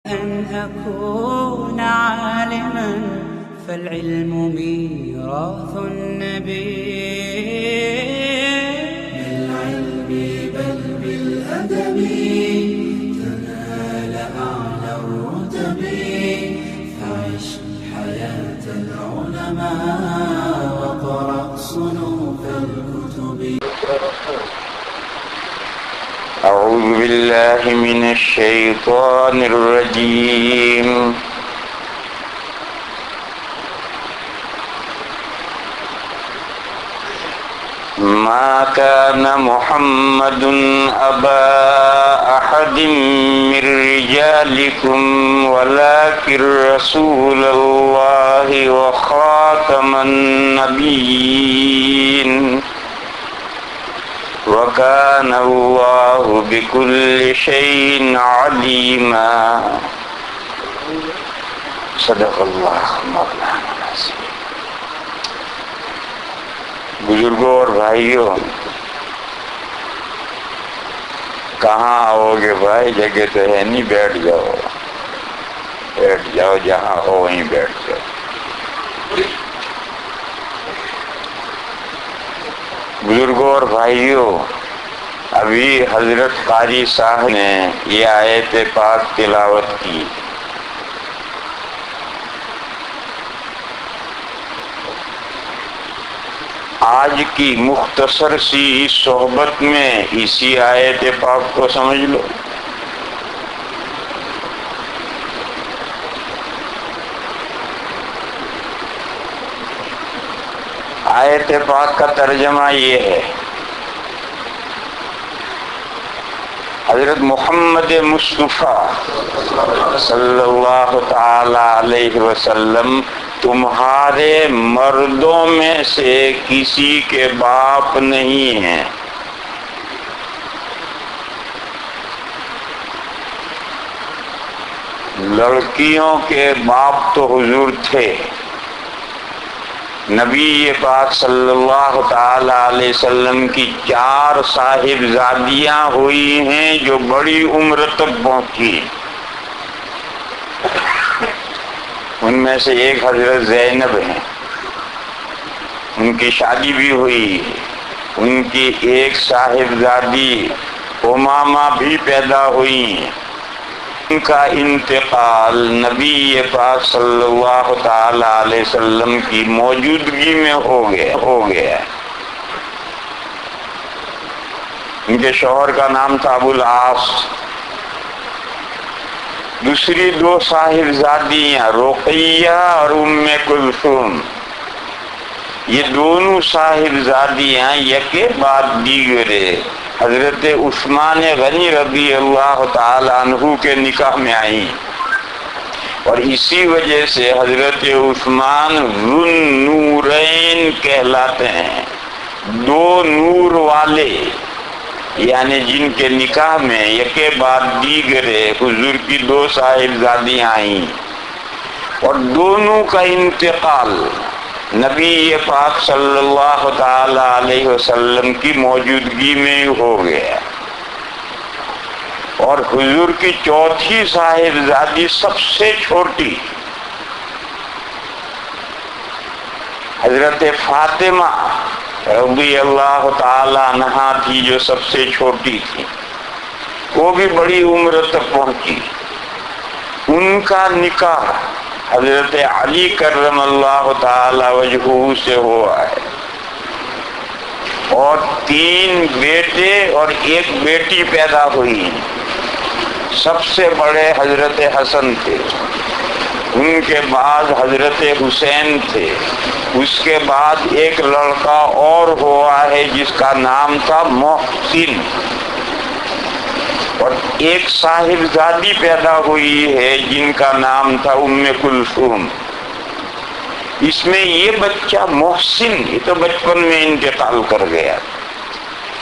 أن أكون عالما فالعلم ميراث النبي. بالعلم بل بالأدب تنال أعلى الرتب فعش حياة العلماء وقرأ صنوف الكتب. أعوذ بالله من الشيطان الرجيم. ما كان محمد أبا أحد من رجالكم ولكن رسول الله وخاتم النبيين وكان الله بكل شيء عليما. صدق اللہ مولانا العظیم. بزرگوں اور بھائیوں، کہاں آؤ گے بھائی؟ جگہ تو ہے نہیں، بیٹھ جاؤ جہاں ہو وہیں بیٹھ جاؤ. بزرگوں اور بھائیوں، ابھی حضرت قاری صاحب نے یہ آیت پاک تلاوت کی. آج کی مختصر سی صحبت میں اسی آیت پاک کو سمجھ لو. آیت پاک کا ترجمہ یہ ہے: حضرت محمد مصطفیٰ صلی اللہ تعالی علیہ وسلم تمہارے مردوں میں سے کسی کے باپ نہیں ہیں. لڑکیوں کے باپ تو حضور تھے. نبی پاک صلی اللہ تعالی علیہ وسلم کی 4 صاحبزادیاں ہوئی ہیں جو بڑی عمر تک پہنچی. ان میں سے ایک حضرت زینب ہیں، ان کی شادی بھی ہوئی. ان کی ایک صاحبزادی امامہ بھی پیدا ہوئی. ان کا انتقال نبی پاک صلی اللہ تعالی علیہ وسلم کی موجودگی میں ہو گیا. ان کے شوہر کا نام تھا ابو العاص. دوسری 2 صاحبزادیاں رقیہ اور ام کلثوم، یہ دونوں صاحبزادیاں یکے بعد دیگرے حضرت عثمان غنی رضی اللہ تعالی عنہ کے نکاح میں آئیں، اور اسی وجہ سے حضرت عثمان ذو النورین کہلاتے ہیں. 2 نور والے، یعنی جن کے نکاح میں یکے بعد دیگرے حضور کی 2 صاحبزادیاں آئیں، اور دونوں کا انتقال نبی پاک صلی اللہ تعالی علیہ وسلم کی موجودگی میں ہو گیا. اور حضور کی 4تھی صاحبزادی سب سے چھوٹی حضرت فاطمہ رضی اللہ تعالی عنہا تھی، جو سب سے چھوٹی تھی. وہ بھی بڑی عمر تک پہنچی. ان کا نکاح حضرت علی کرم اللہ تعالی وجہہ سے ہوا ہے، اور 3 بیٹے اور 1 بیٹی پیدا ہوئی. سب سے بڑے حضرت حسن تھے، ان کے بعد حضرت حسین تھے، اس کے بعد ایک لڑکا اور ہوا ہے جس کا نام تھا محسن، اور ایک صاحبزادی پیدا ہوئی ہے جن کا نام تھا ام کلثوم. اس میں یہ بچہ محسن یہ تو بچپن میں انتقال کر گیا،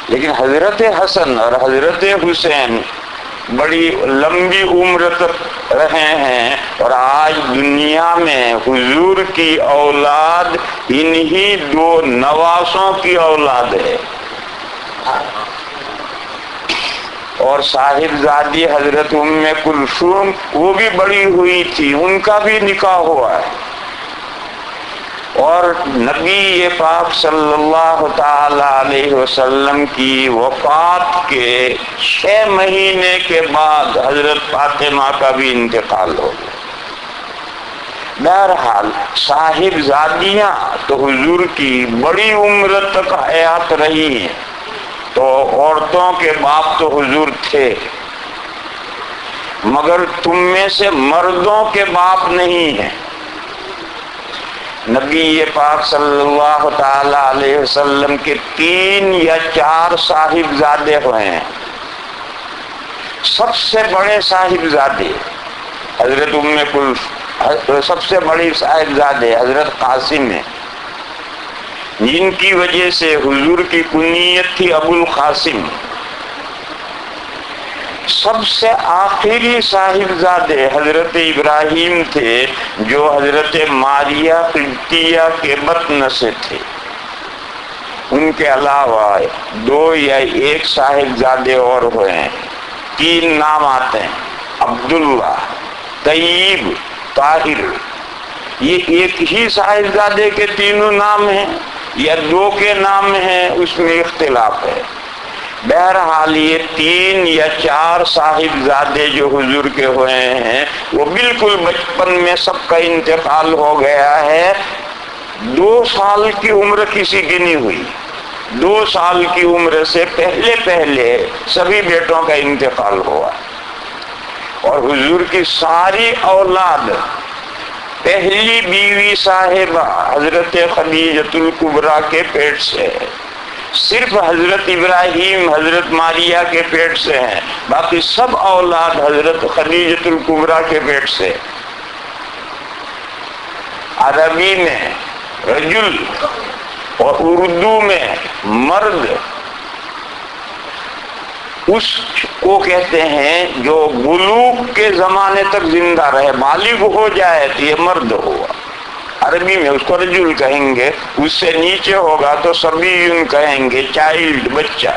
لیکن حضرت حسن اور حضرت حسین بڑی لمبی عمر تک رہے ہیں، اور آج دنیا میں حضور کی اولاد انہی 2 نواسوں کی اولاد ہے. اور صاحبزادی حضرت ام کلثوم وہ بھی بڑی ہوئی تھی، ان کا بھی نکاح ہوا ہے۔ اور نبی پاک صلی اللہ تعالی علیہ وسلم کی وفات کے 6 مہینے کے بعد حضرت فاطمہ کا بھی انتقال ہو گیا۔ بہرحال صاحبزادیاں تو حضور کی بڑی عمر تک حیات رہی ہیں، تو عورتوں کے باپ تو حضور تھے، مگر تم میں سے مردوں کے باپ نہیں ہیں۔ نبی پاک صلی اللہ تعالی علیہ وسلم کے 3 یا 4 صاحبزادے ہوئے ہیں۔ سب سے بڑے صاحبزادے حضرت ام کلثوم، سب سے بڑی صاحبزادے حضرت قاسم ہیں، جن کی وجہ سے حضور کی کنیت تھی ابو القاسم۔ سب سے آخری صاحبزادے حضرت ابراہیم تھے، جو حضرت ماریہ قبطیہ کے بطن سے تھے۔ ان کے علاوہ 2 یا 1 صاحبزادے اور ہوئے ہیں۔ 3 نام آتے ہیں، عبداللہ، طیب، طاہر۔ یہ ایک ہی صاحبزادے کے تینوں نام ہیں یا 2 کے نام ہیں، اس میں اختلاف ہے۔ بہرحال یہ 3 یا 4 صاحبزادے جو حضور کے ہوئے ہیں، وہ بالکل بچپن میں سب کا انتقال ہو گیا ہے۔ 2 سال کی عمر کسی کی نہیں ہوئی، 2 سال کی عمر سے پہلے سبھی بیٹوں کا انتقال ہوا، اور حضور کی ساری اولاد پہلی بیوی صاحبہ حضرت خدیجۃ الکبریٰ کے پیٹ سے ہے۔ صرف حضرت ابراہیم حضرت ماریہ کے پیٹ سے ہیں، باقی سب اولاد حضرت خدیجۃ الکبریٰ کے پیٹ سے۔ عربی میں رجل اور اردو میں مرد اس کو کہتے ہیں جو بلوغ کے زمانے تک زندہ رہے، بالغ ہو جائے تو یہ مرد ہوا۔ عربی میں اس کو رجل کہیں گے، اس سے نیچے ہوگا تو صبیٌ کہیں گے، چائلڈ، بچہ۔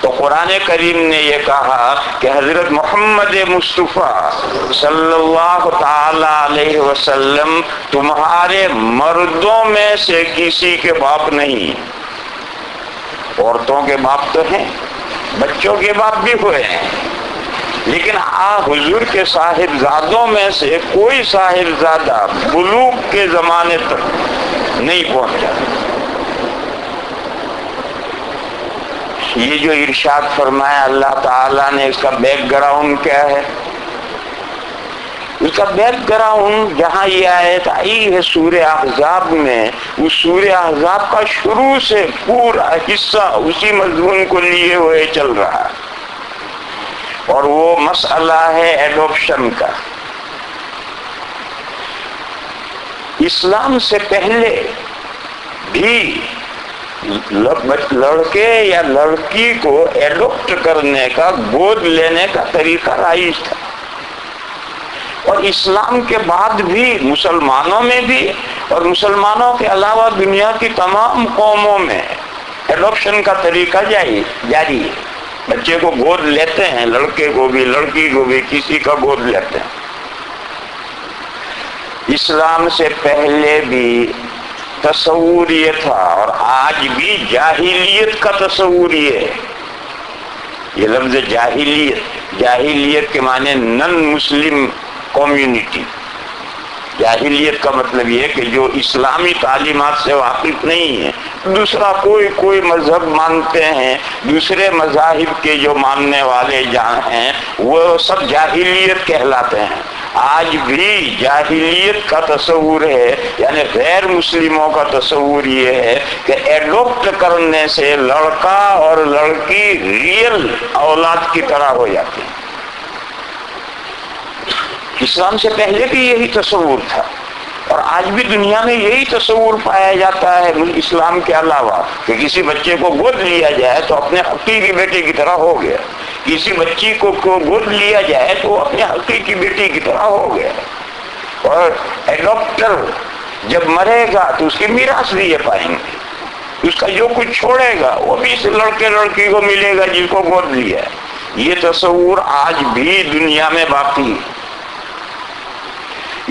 تو قرآن کریم نے یہ کہا کہ حضرت محمد مصطفیٰ صلی اللہ تعالی علیہ وسلم تمہارے مردوں میں سے کسی کے باپ نہیں۔ عورتوں کے باپ تو ہیں، بچوں کے باپ بھی ہوئے ہیں، لیکن حضور کے صاحبزادوں میں سے کوئی صاحبزادہ بلوغ کے زمانے تک نہیں پہنچا۔ یہ جو ارشاد فرمایا اللہ تعالیٰ نے، اس کا بیک گراؤنڈ کیا ہے؟ اس کا بیک گراؤنڈ جہاں یہ آیت آئی ہے سورہ احزاب میں، اس سورہ احزاب کا شروع سے پورا حصہ اسی مضمون کو لیے ہوئے چل رہا ہے، اور وہ مسئلہ ہے ایڈoption کا۔ اسلام سے پہلے بھی لڑکے یا لڑکی کو ایڈوپٹ کرنے کا، گود لینے کا طریقہ رائج تھا، اور اسلام کے بعد بھی مسلمانوں میں بھی اور مسلمانوں کے علاوہ دنیا کی تمام قوموں میں ایڈoption کا طریقہ جاری ہے۔ بچے کو گود لیتے ہیں، لڑکے کو بھی لڑکی کو بھی، کسی کا گود لیتے ہیں۔ اسلام سے پہلے بھی تصور یہ تھا، اور آج بھی جاہلیت کا تصور یہ ہے۔ یہ لفظ جاہلیت کے معنی نن مسلم کمیونٹی۔ جاہلیت کا مطلب یہ ہے کہ جو اسلامی تعلیمات سے واقف نہیں ہے، دوسرا کوئی مذہب مانتے ہیں، دوسرے مذاہب کے جو ماننے والے جہاں ہیں وہ سب جاہلیت کہلاتے ہیں۔ آج بھی جاہلیت کا تصور ہے، یعنی غیر مسلموں کا تصور یہ ہے کہ ایڈوپٹ کرنے سے لڑکا اور لڑکی ریئل اولاد کی طرح ہو جاتے ہیں۔ اسلام سے پہلے بھی یہی تصور تھا، اور آج بھی دنیا میں یہی تصور پایا جاتا ہے اسلام کے علاوہ، کہ کسی بچے کو گود لیا جائے تو اپنے حقیقی بیٹے کی طرح ہو گیا، کسی بچی کو گود لیا جائے تو اپنے حقیقی بیٹی کی طرح ہو گیا، اور ایڈوپٹر جب مرے گا تو اس کی میراث بھی یہ پائیں گے۔ اس کا جو کچھ چھوڑے گا وہ بھی اس لڑکے لڑکی کو ملے گا جس کو گود لیا ہے. یہ تصور آج بھی دنیا میں باقی ہے.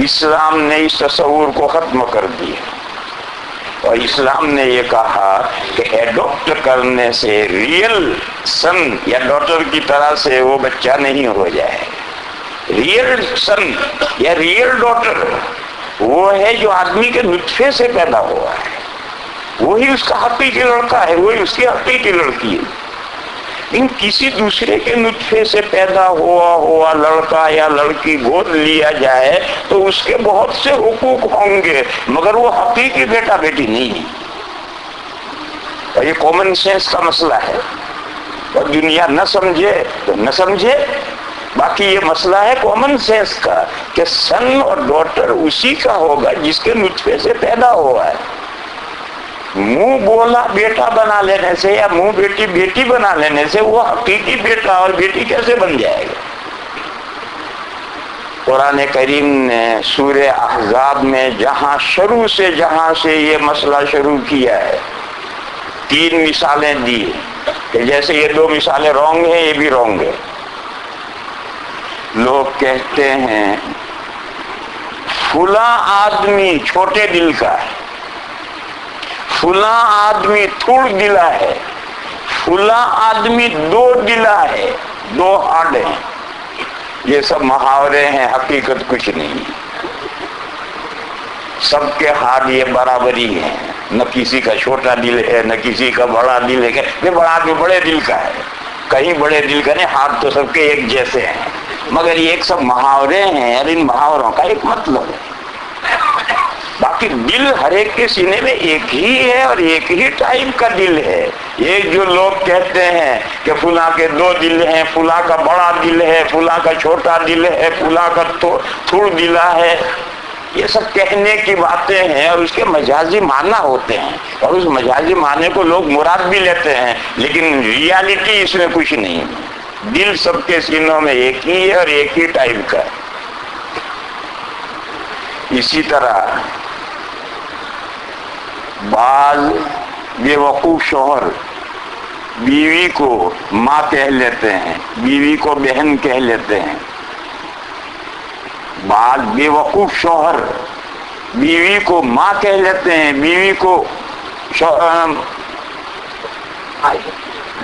اسلام نے اس تصور کو ختم کر دیا اور اسلام نے یہ کہا کہ ایڈاپٹ کرنے سے ریئل سن یا ڈاٹر کی طرح سے وہ بچہ نہیں ہو جائے. ریئل سن یا ریئل ڈاٹر وہ ہے جو آدمی کے نطفے سے پیدا ہوا ہے، وہی اس کا حقیقی لڑکا ہے، وہی اس کی حقیقی لڑکی ہے. ان کسی دوسرے کے نطفے سے پیدا ہوا لڑکا یا لڑکی گود لیا جائے تو اس کے بہت سے حقوق ہوں گے، مگر وہ حقیقی بیٹا بیٹی نہیں ہے. اور یہ کامن سینس کا مسئلہ ہے، اور دنیا نہ سمجھے تو نہ سمجھے. باقی یہ مسئلہ ہے کامن سینس کا کہ سن اور ڈاٹر اسی کا ہوگا جس کے نطفے سے پیدا ہوا ہے. منہ بولا بیٹا بنا لینے سے یا منہ بیٹی بیٹی بنا لینے سے وہ حقیقی بیٹا اور بیٹی کیسے بن جائے گا؟ قرآن کریم نے سورہ احزاب میں جہاں سے یہ مسئلہ شروع کیا ہے 3 مثالیں دی کہ جیسے یہ 2 مثالیں رونگ ہیں، یہ بھی رونگ ہے. لوگ کہتے ہیں فلاں آدمی چھوٹے دل کا ہے، فلاں آدمی تھوڑ دلا ہے، فلاں آدمی 2 دلا ہے، 2 ہڈ ہیں. یہ سب محاورے ہیں، حقیقت کچھ نہیں. سب کے ہاتھ یہ برابری ہیں، نہ کسی کا چھوٹا دل ہے نہ کسی کا بڑا دل ہے. یہ بڑا آدمی بڑے دل کا ہے، کہیں بڑے دل کا نہیں. ہاتھ تو سب کے ایک جیسے ہیں، مگر یہ ایک سب محاورے ہیں اور ان محاوروں کا ایک مطلب ہے. باقی دل ہر ایک کے سینے میں ایک ہی ہے اور ایک ہی ٹائپ کا دل ہے. یہ جو لوگ کہتے ہیں کہ فلاں کے 2 دل ہیں، فلاں کا بڑا دل ہے، فلاں کا چھوٹا دل ہے، فلاں کا تھوڑ دلا ہے، یہ سب کہنے کی باتیں ہیں اور اس کے مجازی معنی ہوتے ہیں اور اس مجازی معنی کو لوگ مراد بھی لیتے ہیں، لیکن ریالٹی اس میں کچھ نہیں. دل سب کے سینوں میں ایک ہی ہے اور ایک ہی ٹائپ کا ہے. اسی طرح بعض بے وقوف شوہر بیوی کو ماں کہہ لیتے ہیں، بیوی کو بہن کہہ لیتے ہیں. بعض بے وقوف شوہر بیوی کو ماں کہہ لیتے ہیں، بیوی کو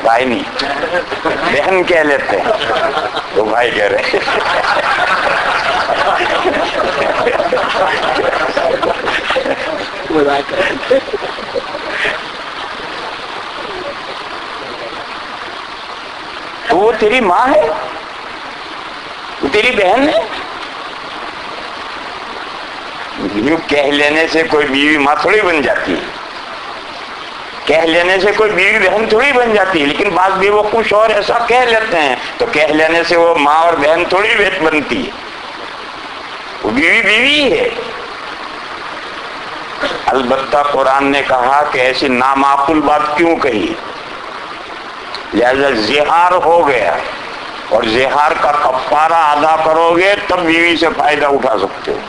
بھائی نہیں بہن کہہ لیتے ہیں. تو بھائی کہہ رہے تو وہ تیری ماں ہے، وہ تیری بہن ہے. یوں کہہ لینے سے کوئی بیوی ماں تھوڑی بن جاتی ہے، کہہ لینے سے کوئی بیوی بہن تھوڑی بن جاتی ہے. لیکن بعض بے وقوف شوہر ایسا کہہ لیتے ہیں تو کہہ لینے سے وہ ماں اور بہن تھوڑی بنتی ہے، وہ بیوی بیوی ہے. البتہ قرآن نے کہا کہ ایسی نامعقول بات کیوں کہی، لہذا زہار ہو گیا اور زہار کا کفارہ ادا کرو گے تب بیوی سے فائدہ اٹھا سکتے ہو.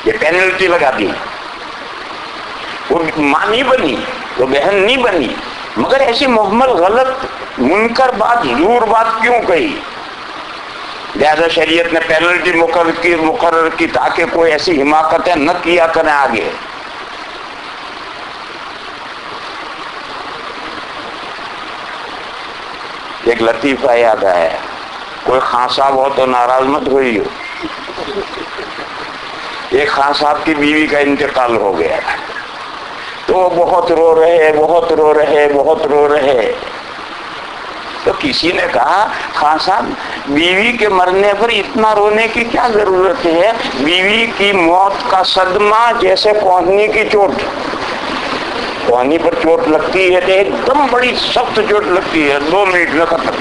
یہ پینلٹی لگا دی. وہ ماں نہیں بنی، وہ بہن نہیں بنی، مگر ایسی محمل غلط منکر بات ضرور بات کیوں کہی؟ لہذا شریعت نے پینلٹی مقرر کی تاکہ کوئی ایسی حماقتیں نہ کیا کریں آگے. ایک لطیفہ یاد آیا، کوئی خان صاحب ہو تو ناراض مت ہوئی ہو. ایک خان صاحب کی بیوی کا انتقال ہو گیا تو وہ بہت رو رہے. تو کسی نے کہا خان صاحب بیوی کے مرنے پر اتنا رونے کی کیا ضرورت ہے؟ بیوی کی موت کا صدمہ جیسے کوہنی کی چوٹ، کوہنی پر چوٹ لگتی ہے تو ایک دم بڑی سخت چوٹ لگتی ہے، 2 منٹ میں ختم.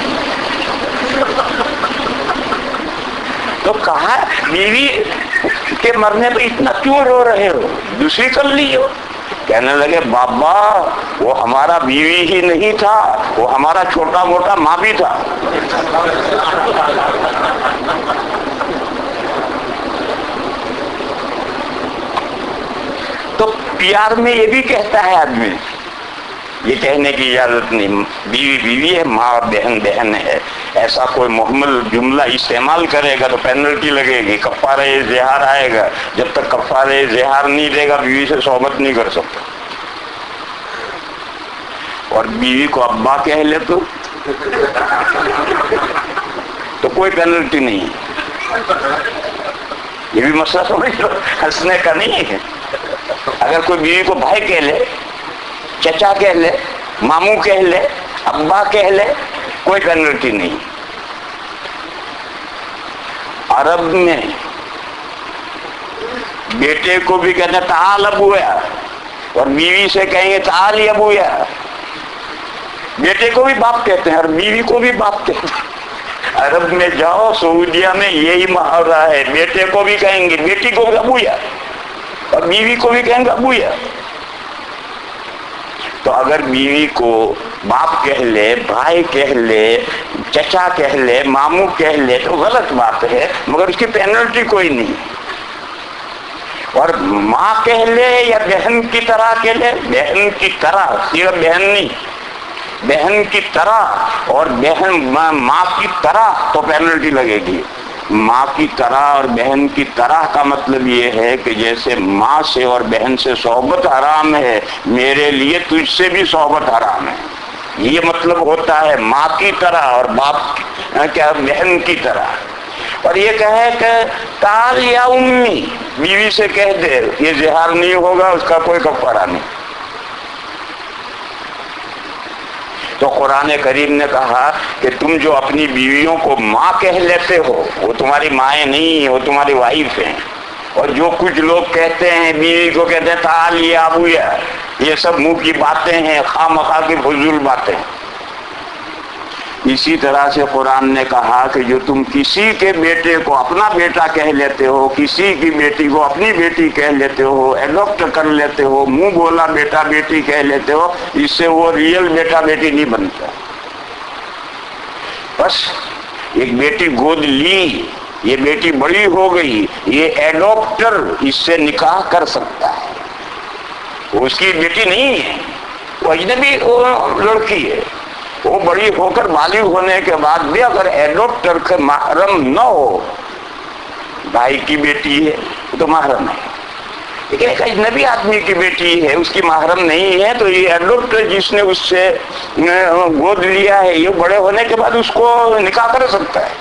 تو کہا بیوی کے مرنے پہ اتنا کیوں رو رہے ہو، دوسری کر لی ہو. کہنے لگے بابا وہ ہمارا بیوی ہی نہیں تھا، وہ ہمارا چھوٹا موٹا ماں بھی تھا. تو پیار میں یہ بھی کہتا ہے آدمی یہ کہنے کی اجازت نہیں، بیوی بیوی ہے، ماں بہن بہن ہے. ایسا کوئی محمل جملہ استعمال کرے گا تو پینلٹی لگے گی، کفارہ زہار آئے گا. جب تک کفارہ زہار نہیں دے گا بیوی سے صحبت نہیں کر سکتا. اور بیوی کو ابا کہہ لے تو کوئی پینلٹی نہیں ہے. یہ بھی مسئلہ سمجھ لو، ہنسنے کا نہیں ہے. اگر کوئی بیوی کو بھائی کہہ لے، چچا کہہ لے، ماموں کہہ لے، ابا کہہ لے، کوئی پینلٹی نہیں. عرب میں بیٹے کو بھی کہتے ہیں تعال ابویا، اور بیوی سے کہیں گے تعال ابویا. بیٹے کو بھی باپ کہتے ہیں اور بیوی کو بھی باپ کہتے ہیں. عرب میں جاؤ، سعودیہ میں یہی محاورہ ہے، بیٹے کو بھی کہیں گے، بیٹی کو بھی ابویا، اور بیوی کو بھی کہیں گے ابویا. تو اگر بیوی کو باپ کہہ لے، بھائی کہہ لے، چچا کہہ لے، ماموں کہہ لے تو غلط بات ہے، مگر اس کی پینلٹی کوئی نہیں. اور ماں کہہ لے یا بہن کی طرح کہہ لے، بہن کی طرح، صرف بہن نہیں، بہن کی طرح اور بہن ماں کی طرح تو پینلٹی لگے گی. ماں کی طرح اور بہن کی طرح کا مطلب یہ ہے کہ جیسے ماں سے اور بہن سے صحبت حرام ہے، میرے لیے تجھ سے بھی صحبت حرام ہے. یہ مطلب ہوتا ہے ماں کی طرح اور باپ کیا بہن کی طرح. اور یہ کہے کہ تعال یا امی، بیوی سے کہہ دے، یہ زہار نہیں ہوگا، اس کا کوئی کفارہ نہیں. تو قرآن کریم نے کہا کہ تم جو اپنی بیویوں کو ماں کہہ لیتے ہو وہ تمہاری مائیں نہیں، وہ تمہاری وائف ہیں. اور جو کچھ لوگ کہتے ہیں بیوی کو کہتے ہیں تعال یا ابویا، یہ سب منہ کی باتیں ہیں، خواہ مخواہ کی فضول باتیں. اسی طرح سے قرآن نے کہا کہ جو تم کسی کے بیٹے کو اپنا بیٹا کہہ لیتے ہو، کسی کی بیٹی کو اپنی بیٹی کہہ لیتے ہو، ایڈاپٹ کر لیتے ہو، منہ بولا بیٹا بیٹی کہہ لیتے ہو، اس سے وہ ریئل بیٹا بیٹی نہیں بنتا. بس ایک بیٹی گود لی، یہ بیٹی بڑی ہو گئی، یہ ایڈاپٹر اس سے نکاح کر سکتا ہے، وہ اس کی بیٹی نہیں ہے، وہ اجنبی لڑکی ہے. وہ بڑی ہو کر بالغ ہونے کے بعد بھی اگر ایڈاپٹر کے محرم نہ ہو، بھائی کی بیٹی ہے تو محرم ہے، لیکن ایک اجنبی آدمی کی بیٹی ہے، اس کی محرم نہیں ہے، تو یہ ایڈاپٹر جس نے اس سے گود لیا ہے یہ بڑے ہونے کے بعد اس کو نکاح کر سکتا ہے.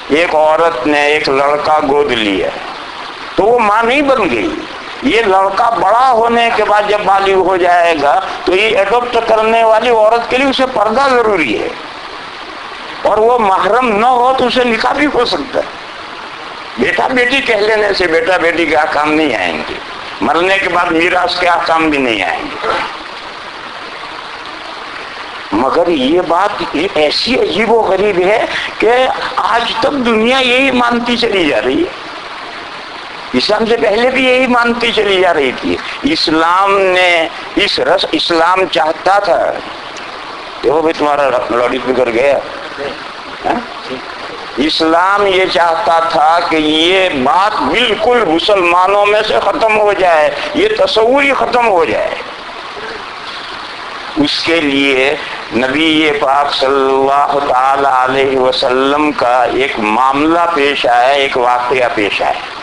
ایک عورت نے ایک لڑکا گود لیا تو وہ ماں نہیں بن گئی. یہ لڑکا بڑا ہونے کے بعد جب بالغ ہو جائے گا تو یہ ایڈاپٹ کرنے والی عورت کے لیے اسے پردہ ضروری ہے، اور وہ محرم نہ ہو تو اسے نکاح بھی ہو سکتا ہے. بیٹا بیٹی کہہ لینے سے بیٹا بیٹی کے احکام نہیں آئیں گے، مرنے کے بعد میراث کے احکام بھی نہیں آئیں گے. مگر یہ بات ایسی عجیب و غریب ہے کہ آج تک دنیا یہی مانتی چلی جا رہی ہے. اسلام سے پہلے بھی یہی مانتی چلی جا رہی تھی. اسلام نے اسلام چاہتا تھا کہ وہ بھی تمہارا لاؤڈ اسپیکر گیا. اسلام یہ چاہتا تھا کہ یہ بات بالکل مسلمانوں میں سے ختم ہو جائے، یہ تصور ہی ختم ہو جائے. اس کے لیے نبی پاک صلی اللہ تعالی علیہ وسلم کا ایک معاملہ پیش آیا، ایک واقعہ پیش آیا.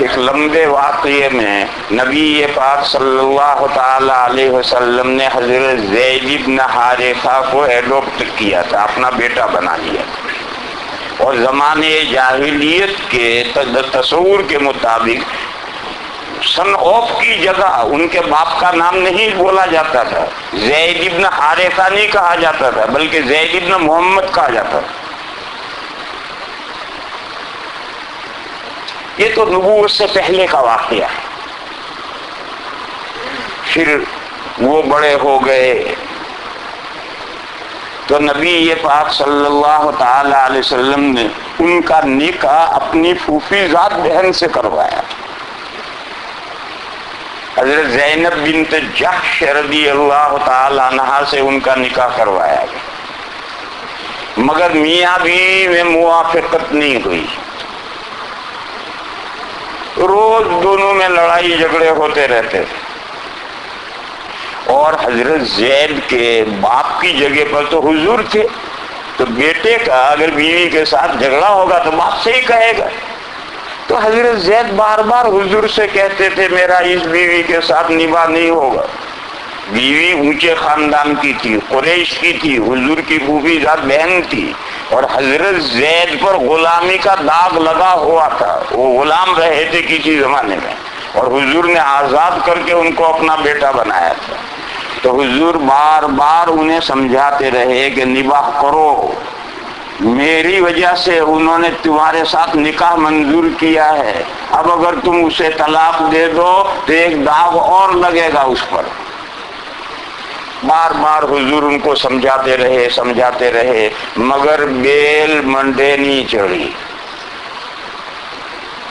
ایک لمبے واقعے میں نبی پاک صلی اللہ تعالی علیہ وسلم نے حضرت زید بن حارثہ کو ایڈاپٹ کیا تھا، اپنا بیٹا بنا لیا. اور زمانے جاہلیت کے تصور کے مطابق سن آف کی جگہ ان کے باپ کا نام نہیں بولا جاتا تھا، زید بن حارثہ نہیں کہا جاتا تھا، بلکہ زید بن محمد کہا جاتا تھا. یہ تو نبوت سے پہلے کا واقعہ ہے. پھر وہ بڑے ہو گئے تو نبی پاک صلی اللہ تعالی علیہ وسلم نے ان کا نکاح اپنی پھوپھی ذات بہن سے کروایا. حضرت زینب بنت جحش رضی اللہ تعالی عنہا سے ان کا نکاح کروایا گیا، مگر میاں بیوی میں موافقت نہیں ہوئی. روز دونوں میں لڑائی جھگڑے ہوتے رہتے تھے. اور حضرت زید کے باپ کی جگہ پر تو حضور تھے، تو بیٹے کا اگر بیوی کے ساتھ جھگڑا ہوگا تو باپ سے ہی کہے گا. تو حضرت زید بار بار حضور سے کہتے تھے میرا اس بیوی کے ساتھ نباہ نہیں ہوگا. بیوی اونچے خاندان کی تھی، قریش کی تھی، حضور کی پھوپھی ذات بہن تھی، اور حضرت زید پر غلامی کا داغ لگا ہوا تھا. وہ غلام رہے تھے کسی زمانے میں، اور حضور نے آزاد کر کے ان کو اپنا بیٹا بنایا تھا. تو حضور بار بار انہیں سمجھاتے رہے کہ نباہ کرو، میری وجہ سے انہوں نے تمہارے ساتھ نکاح منظور کیا ہے، اب اگر تم اسے طلاق دے دو تو ایک داغ اور لگے گا اس پر. بار بار حضور ان کو سمجھاتے رہے مگر بیل منڈے نہیں چڑھی.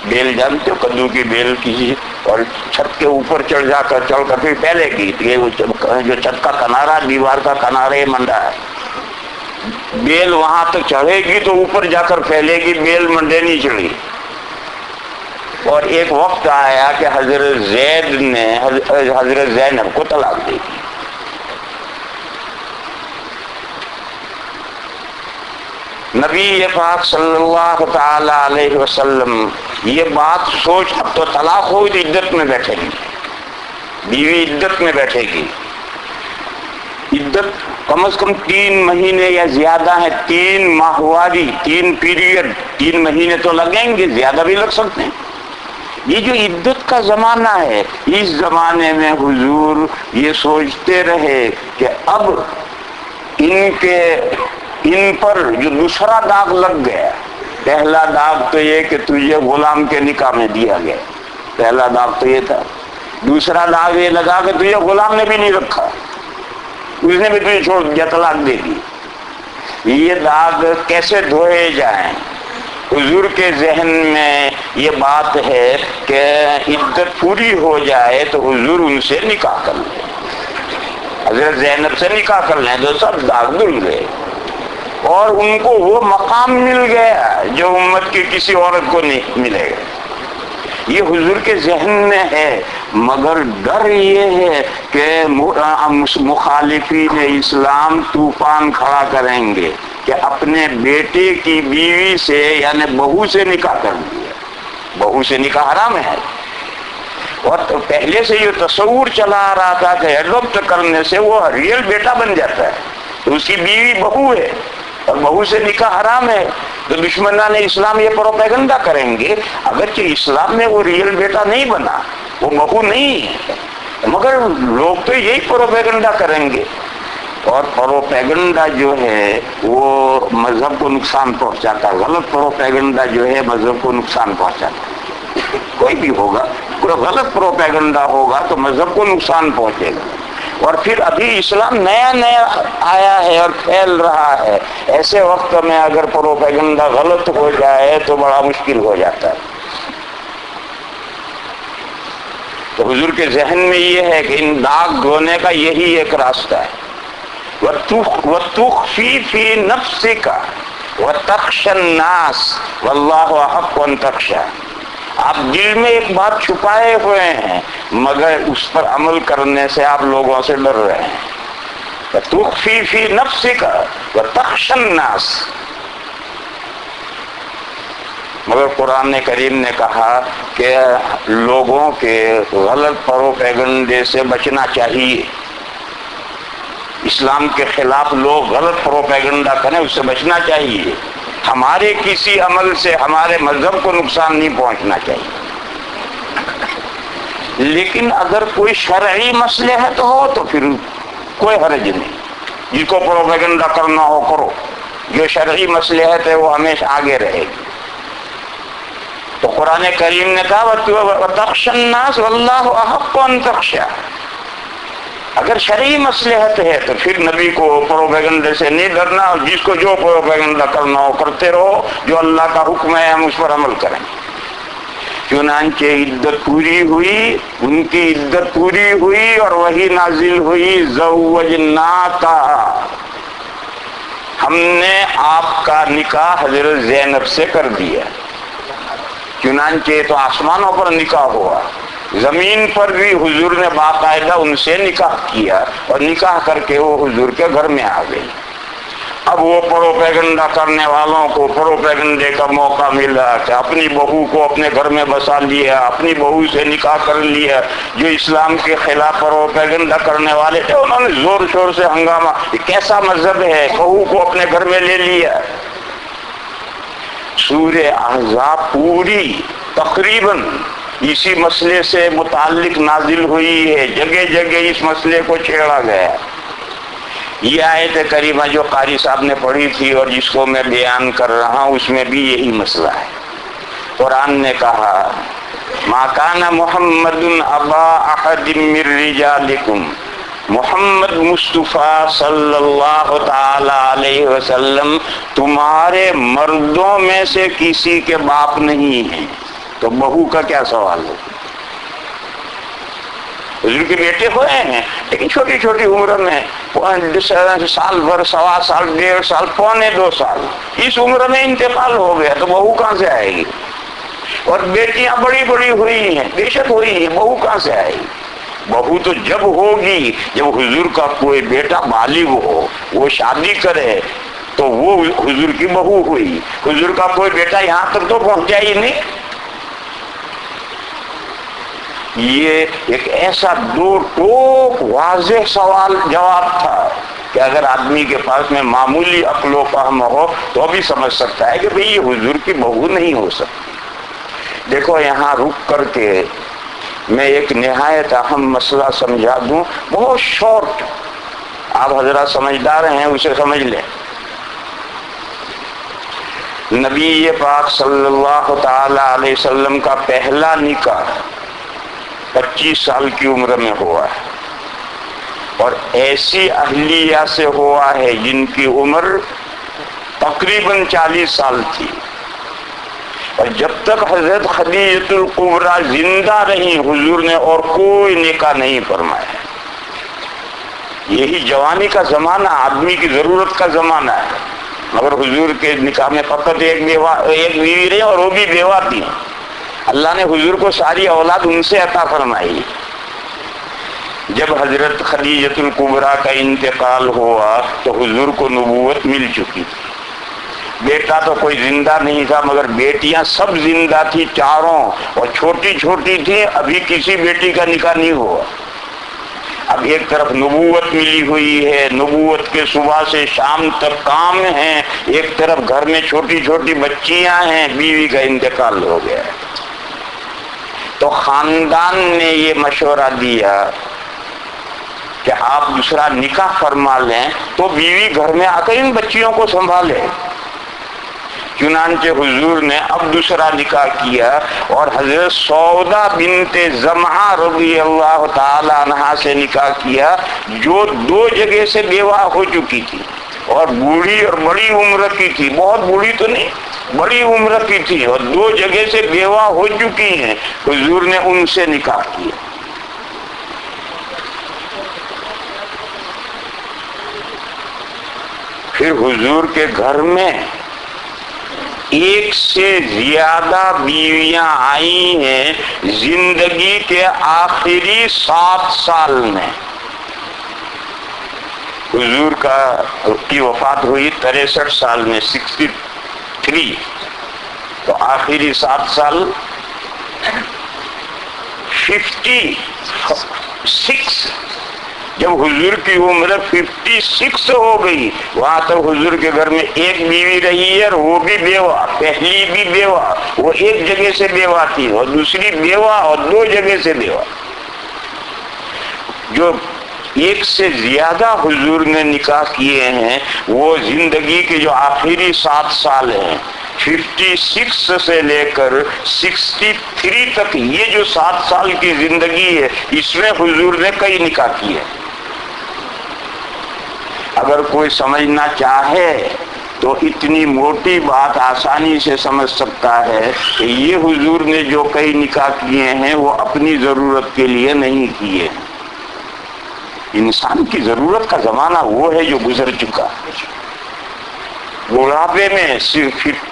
بیل جانتے ہو، کدو کی بیل کی، اور چھت کے اوپر چڑھ کر پھر پھیلے گی. یہ جو چھت کا کنارا، دیوار کا کنارا یہ منڈا ہے. بیل وہاں تک چڑھے گی تو اوپر جا کر پھیلے گی، بیل منڈے نہیں چڑھی. اور ایک وقت آیا کہ حضرت زید نے حضرت زینب کو طلاق دے دی. نبی پاک صلی اللہ تعالی علیہ وسلم یہ بات سوچ، اب تو طلاق ہوئی تو عدت میں بیٹھے گی، بیوی عدت میں بیٹھے گی. عدت کم از کم 3 مہینے یا زیادہ ہے، 3 ماہواری، 3 پیریڈ، 3 مہینے تو لگیں گے، زیادہ بھی لگ سکتے ہیں. یہ جو عدت کا زمانہ ہے، اس زمانے میں حضور یہ سوچتے رہے کہ اب ان پر جو دوسرا داغ لگ گیا. پہلا داغ تو یہ کہ تجھے غلام کے نکاح میں دیا گیا، پہلا داغ تو یہ تھا. دوسرا داغ یہ لگا کہ تجھے غلام نے بھی نہیں رکھا، اس نے بھی تجھے چھوڑ دیا، طلاق دے دی. یہ داغ کیسے دھوئے جائیں؟ حضور کے ذہن میں یہ بات ہے کہ عدت پوری ہو جائے تو حضور ان سے نکاح کر لیں، حضرت زینب سے نکاح کر لیں تو سب داغ دھل گئے، اور ان کو وہ مقام مل گیا جو امت کی کسی عورت کو نہیں ملے گا. یہ حضور کے ذہن میں ہے، مگر ڈر یہ ہے کہ مخالفین اسلام طوفان کھڑا کریں گے کہ اپنے بیٹے کی بیوی سے یعنی بہو سے نکاح کر دیا. بہو سے نکاح حرام ہے، اور پہلے سے یہ تصور چلا آ رہا تھا کہ ایڈاپٹ کرنے سے وہ ریئل بیٹا بن جاتا ہے، تو اس کی بیوی بہو ہے اور بہو سے نکاح حرام ہے. تو دشمنان اسلام یہ پروپیگنڈا کریں گے، اگرچہ اسلام میں وہ ریئل بیٹا نہیں بنا، وہ بہو نہیں ہے، مگر لوگ تو یہی پروپیگنڈا کریں گے. اور پروپیگنڈا جو ہے وہ مذہب کو نقصان پہنچاتا ہے. غلط پروپیگنڈا جو ہے مذہب کو نقصان پہنچاتا ہے. کوئی بھی ہوگا، کوئی غلط پروپیگنڈا ہوگا تو مذہب کو نقصان پہنچے گا. اور پھر ابھی اسلام نیا آیا ہے اور پھیل رہا ہے، ایسے وقت میں اگر پروپیگنڈا غلط ہو جائے تو بڑا مشکل ہو جاتا ہے. تو حضور کے ذہن میں یہ ہے کہ ان داغ دھونے کا یہی ایک راستہ ہے. وَتُخْفِي فِي نَفْسِكَ وَتَخْشَى النَّاسَ وَاللَّهُ أَحَقُّ أَن تَخْشَىٰ. آپ دل میں ایک بات چھپائے ہوئے ہیں مگر اس پر عمل کرنے سے آپ لوگوں سے ڈر رہے ہیں. وَتُخْفِي فِي نَفْسِكَ وَتَخْشَى النَّاسَ. مگر قرآن کریم نے کہا کہ لوگوں کے غلط پروپیگنڈے سے بچنا چاہیے. اسلام کے خلاف لوگ غلط پروپیگنڈا کریں، اس سے بچنا چاہیے. ہمارے کسی عمل سے ہمارے مذہب کو نقصان نہیں پہنچنا چاہیے. لیکن اگر کوئی شرعی مصلحت ہو تو پھر کوئی حرج نہیں، جس کو پروپیگنڈا کرنا ہو کرو. جو شرعی مصلحت ہے وہ ہمیشہ آگے رہے گی. تو قرآن کریم نے کہا وَتَخْشَى النَّاسَ وَاللَّهُ أَحَقُّ أَن تَخْشَىٰ. اگر شرعی مصلحت ہے تو پھر نبی کو پروپیگنڈے سے نہیں ڈرنا، اور جس کو جو پروپیگنڈا کرنا ہو کرتے رہو، جو اللہ کا حکم ہے ہم اس پر عمل کریں. چنانچہ عدت پوری ہوئی، ان کی عدت پوری ہوئی اور وہی نازل ہوئی زوجناکا، ہم نے آپ کا نکاح حضرت زینب سے کر دیا. چنانچہ تو آسمانوں پر نکاح ہوا، زمین پر بھی حضور نے باقاعدہ ان سے نکاح کیا اور نکاح کر کے وہ حضور کے گھر میں آ گئی۔ اب وہ پروپیگنڈا کرنے والوں کو پروپیگنڈے کا موقع ملا کہ اپنی بہو کو اپنے گھر میں بسا لیا، اپنی بہو سے نکاح کر لیا۔ جو اسلام کے خلاف پروپیگنڈا کرنے والے تھے انہوں نے زور شور سے ہنگامہ، یہ کیسا مذہب ہے، بہو کو اپنے گھر میں لے لیا۔ سورہ احزاب پوری تقریباً اسی مسئلے سے متعلق نازل ہوئی ہے، جگہ جگہ اس مسئلے کو چھیڑا گیا۔ یہ آیت کریمہ جو قاری صاحب نے پڑھی تھی اور جس کو میں بیان کر رہا ہوں اس میں بھی یہی مسئلہ ہے۔ قرآن نے کہا ما کان محمد ابا احد من رجالکم، محمد مصطفیٰ صلی اللہ تعالی علیہ وسلم تمہارے مردوں میں سے کسی کے باپ نہیں ہیں۔ تو بہو کا کیا سوال ہے؟ حضور کے بیٹے ہوئے ہیں لیکن چھوٹی چھوٹی عمر میں، سال بھر، سوا سال، 1.5 سال، 1.25 سال، اس عمر میں انتقال ہو گیا تو بہو کہاں سے آئے گی؟ اور بیٹیاں بڑی بڑی ہوئی ہیں، بے شک ہوئی ہیں، بہو کہاں سے آئے گی؟ بہو تو جب ہوگی جب حضور کا کوئی بیٹا بالغ ہو، وہ شادی کرے تو وہ حضور کی بہو ہوئی۔ حضور کا کوئی بیٹا یہاں تک تو پہنچا ہی نہیں۔ یہ ایک ایسا دو ٹوک واضح سوال جواب تھا کہ اگر آدمی کے پاس میں معمولی عقل و فہم ہو تو بھی سمجھ سکتا ہے کہ بھئی یہ حضور کی بہو نہیں ہو سکتی۔ دیکھو یہاں رک کر کے میں ایک نہایت اہم مسئلہ سمجھا دوں، بہت شارٹ، آپ حضرات سمجھدار ہیں اسے سمجھ لیں۔ نبی پاک صلی اللہ تعالی علیہ وسلم کا پہلا نکاح 25 سال کی عمر میں ہوا ہے اور ایسی اہلیہ سے ہوا ہے جن کی عمر تقریباً 40 سال تھی، اور جب تک حضرت خدیجہ الکبریٰ زندہ رہی حضور نے اور کوئی نکاح نہیں فرمایا۔ یہی جوانی کا زمانہ، آدمی کی ضرورت کا زمانہ ہے، مگر حضور کے نکاح میں فقط ایک بیوی رہی اور وہ بھی بیوہ تھی۔ اللہ نے حضور کو ساری اولاد ان سے عطا فرمائی۔ جب حضرت خدیجہ الکبریٰ کا انتقال ہوا تو حضور کو نبوت مل چکی تھی۔ بیٹا تو کوئی زندہ نہیں تھا مگر بیٹیاں سب زندہ تھی چاروں، اور چھوٹی چھوٹی تھی، ابھی کسی بیٹی کا نکاح نہیں ہوا۔ اب ایک طرف نبوت ملی ہوئی ہے، نبوت کے صبح سے شام تک کام ہے، ایک طرف گھر میں چھوٹی چھوٹی بچیاں ہیں، بیوی کا انتقال ہو گیا ہے۔ تو خاندان نے یہ مشورہ دیا کہ آپ دوسرا نکاح فرما لیں تو بیوی گھر میں آ کر ان بچیوں کو سنبھالے۔ چنانچہ حضور نے اب دوسرا نکاح کیا اور حضرت سودا بنت زمعہ رضی اللہ تعالی عنہا سے نکاح کیا، جو 2 جگہ سے بیوہ ہو چکی تھی اور بوڑھی اور بڑی عمر کی تھی، بہت بوڑھی تو نہیں، بڑی عمر کی تھی اور 2 جگہ سے بیوہ ہو چکی ہیں۔ حضور نے ان سے نکاح کیا۔ پھر حضور کے گھر میں 1 سے زیادہ بیویاں آئی ہیں زندگی کے آخری 7 سال میں۔ حضور کی وفات ہوئی 63 سال میں، 63، تو آخری 7 سال 56۔ جب حضور کی عمر 56 ہو گئی وہاں تک حضور کے گھر میں ایک بیوی رہی ہے اور وہ بھی بیوہ، پہلی بھی بیوہ، وہ ایک جگہ سے بیوہ تھی اور دوسری بیوہ اور 2 جگہ سے بیوہ۔ جو 1 سے زیادہ حضور نے نکاح کیے ہیں وہ زندگی کے جو آخری 7 سال ہیں، 56 سے لے کر 63 تک، یہ جو 7 سال کی زندگی ہے اس میں حضور نے کئی نکاح کیے۔ اگر کوئی سمجھنا چاہے تو اتنی موٹی بات آسانی سے سمجھ سکتا ہے کہ یہ حضور نے جو کئی نکاح کیے ہیں وہ اپنی ضرورت کے لیے نہیں کیے۔ انسان کی ضرورت کا زمانہ وہ ہے جو گزر چکا۔ بڑھاپے میں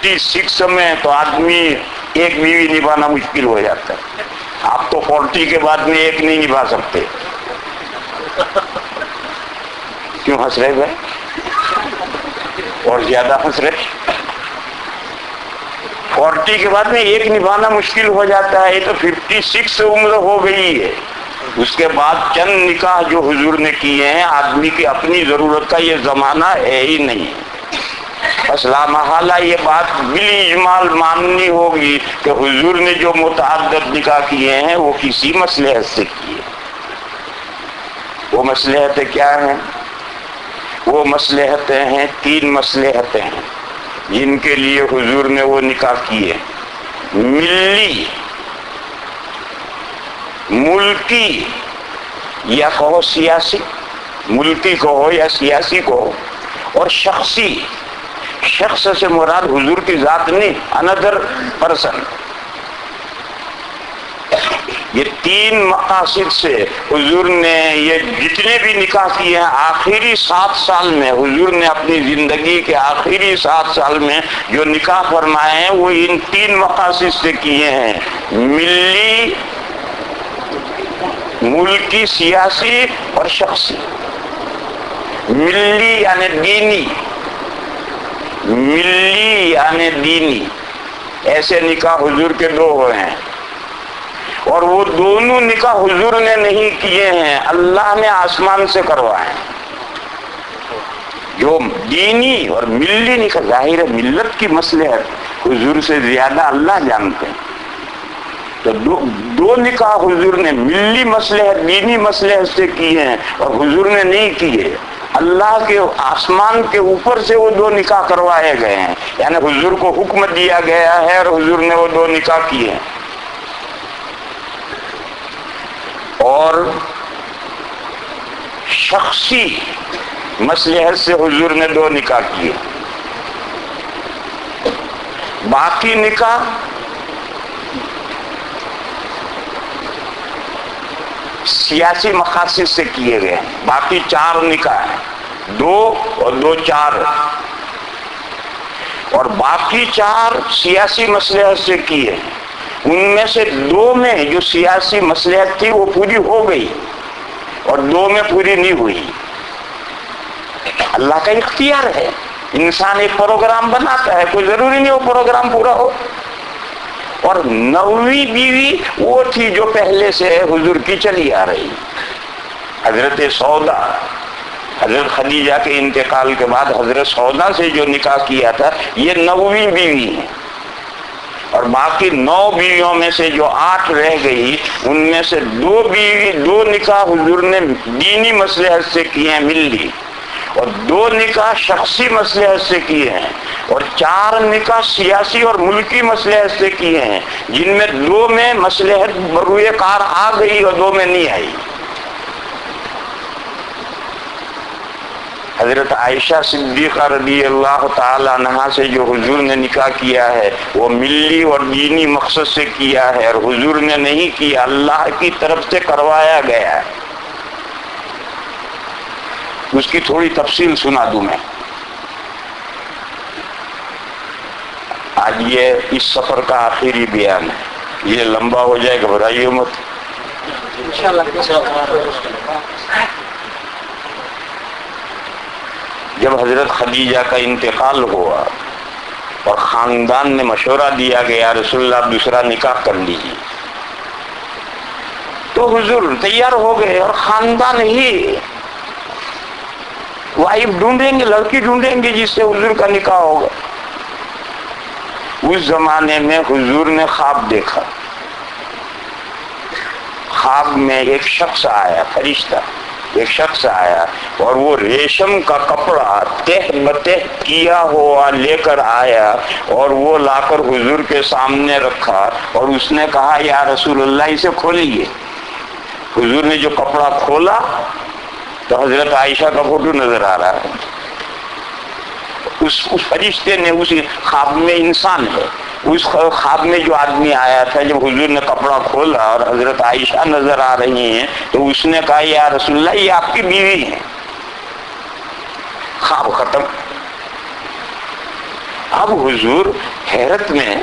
56 میں تو آدمی ایک بیوی نبھانا مشکل ہو جاتا ہے۔ آپ تو 40 کے بعد میں ایک نہیں نبھا سکتے. کیوں ہنس رہے بھائی؟ اور زیادہ ہنس رہے. 40 کے بعد میں ایک نبھانا مشکل ہو جاتا ہے. یہ تو 56 عمر ہو گئی ہے. اس کے بعد چند نکاح جو حضور نے کیے ہیں، آدمی کی اپنی ضرورت کا یہ زمانہ ہے ہی نہیں. بس لامحالہ یہ بات بالاجمال ماننی ہوگی کہ حضور نے جو متعدد نکاح کیے ہیں وہ کسی مصلحت سے کیے. وہ مصلحتیں کیا ہیں؟ وہ مصلحتیں ہیں، 3 مصلحتیں ہیں جن کے لیے حضور نے وہ نکاح کیے. ملی، ملکی یا کہو سیاسی، ملکی کہو یا سیاسی کہو، اور شخصی. شخص سے مراد حضور کی ذات نہیں، اندر پرسن. یہ 3 مقاصد سے حضور نے یہ جتنے بھی نکاح کیے ہیں آخری 7 سال میں، حضور نے اپنی زندگی کے آخری 7 سال میں جو نکاح فرمائے ہیں وہ ان 3 مقاصد سے کیے ہیں. ملی، ملکی، سیاسی اور شخصی. ملی یعنی دینی، ملی یعنی دینی. ایسے نکاح حضور کے 2 ہوئے ہیں، اور وہ دونوں نکاح حضور نے نہیں کیے ہیں، اللہ نے آسمان سے کروائے ہیں. جو دینی اور ملی نکاح، ظاہر ہے ملت کی مصلحت حضور سے زیادہ اللہ جانتے ہیں. تو 2 نکاح حضور نے ملی مصلحت، دینی مصلحت سے کیے ہیں، اور حضور نے نہیں کیے. اللہ کے آسمان کے اوپر سے وہ 2 نکاح کروائے گئے ہیں، یعنی حضور کو حکم دیا گیا ہے اور حضور نے وہ 2 نکاح کیے ہیں. اور شخصی مصلحت سے حضور نے 2 نکاح کیے. باقی نکاح سیاسی مقاصد سے کیے گئے. باقی 4 نکاح ہیں، 2 اور 2 4، اور باقی 4 سیاسی مصلحت سے کیے. ان میں سے 2 میں جو سیاسی مصلحت تھی وہ پوری ہو گئی، اور 2 میں پوری نہیں ہوئی. اللہ کا اختیار ہے. انسان ایک پروگرام بناتا ہے، کوئی ضروری نہیں وہ پروگرام پورا ہو. اور 9ویں بیوی وہ تھی جو پہلے سے حضور کی چلی آ رہی، حضرت سودا. حضرت خدیجہ کے انتقال کے بعد حضرت سودا سے جو نکاح کیا تھا یہ 9ویں بیوی ہے. اور باقی 9 بیویوں میں سے جو 8 رہ گئی، ان میں سے 2 نکاح حضور نے دینی مصلحت سے کیے ہیں، ملی، اور 2 نکاح شخصی مصلحت سے کیے ہیں، اور 4 نکاح سیاسی اور ملکی مصلحت سے کیے ہیں، جن میں 2 میں مصلحت بروئے کار آ گئی اور 2 میں نہیں آئی. حضرت عائشہ صدیقہ رضی اللہ تعالی عنہا سے جو حضور نے نکاح کیا ہے وہ ملی اور دینی مقصد سے کیا ہے، اور حضور نے نہیں کیا، اللہ کی طرف سے کروایا گیا ہے. اس کی تھوڑی تفصیل سنا دوں میں. آج یہ اس سفر کا آخری بیان ہے، یہ لمبا ہو جائے گھبرائیے مت. جب حضرت خدیجہ کا انتقال ہوا اور خاندان نے مشورہ دیا کہ یا رسول اللہ دوسرا نکاح کر لیجیے، تو حضور تیار ہو گئے اور خاندان ہی وائف ڈھونڈیں گے، لڑکی ڈھونڈیں گے جس سے حضور کا نکاح ہوگا. اس زمانے میں حضور نے خواب دیکھا. خواب میں ایک شخص آیا، فرشتہ ایک شخص آیا، اور وہ ریشم کا کپڑا تہ بتہ کیا ہوا لے کر آیا، اور وہ لا کر حضور کے سامنے رکھا، اور اس نے کہا یا رسول اللہ اسے کھولیے. حضور نے جو کپڑا کھولا تو حضرت عائشہ کا فوٹو نظر آ رہا ہے. اس فرشتے نے، اس خواب میں انسان ہے، اس خواب میں جو آدمی آیا تھا، جب حضور نے کپڑا کھولا اور حضرت عائشہ نظر آ رہی ہیں تو اس نے کہا یا رسول اللہ یہ آپ کی بیوی ہے. خواب ختم. اب حضور حیرت میں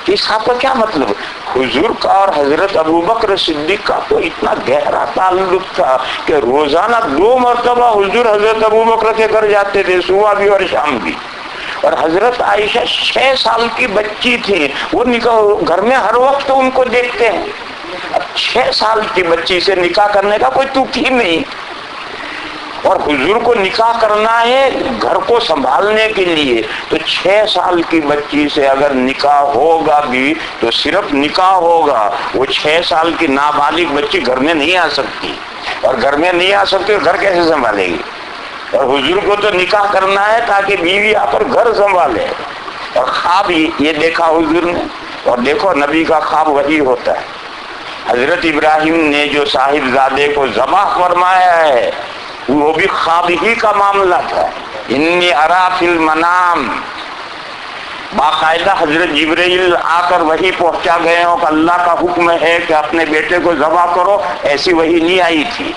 کہ اس خواب کا کیا مطلب؟ حضور کا اور حضرت ابوبکر صدیق کا تو اتنا گہرا تعلق تھا کہ روزانہ 2 مرتبہ حضور حضرت ابوبکر کے گھر جاتے تھے، صبح بھی اور شام بھی. اور حضرت عائشہ 6 سال کی بچی تھی، وہ نکاح گھر میں ہر وقت ان کو دیکھتے ہیں. اب 6 سال کی بچی سے نکاح کرنے کا کوئی تک ہی نہیں. اور حضور کو نکاح کرنا ہے گھر کو سنبھالنے کے لیے، تو 6 سال کی بچی سے اگر نکاح ہوگا بھی تو صرف نکاح ہوگا. وہ 6 سال کی نابالغ بچی گھر میں نہیں آ سکتی، اور گھر میں نہیں آ سکتی گھر کیسے سنبھالے گی؟ اور حضور کو تو نکاح کرنا ہے تاکہ بیوی آ کر گھر سنبھالے. اور خواب یہ دیکھا حضور نے، اور دیکھو نبی کا خواب وہی ہوتا ہے. حضرت ابراہیم نے جو صاحبزادے کو ذبح فرمایا ہے وہ بھی خواب ہی کا معاملہ تھا. انی ارا فی المنام، باقاعدہ حضرت جبرائیل آ کر وہی پہنچا گئے ہوں کہ اللہ کا حکم ہے کہ اپنے بیٹے کو ذبح کرو، ایسی وہی نہیں آئی تھی.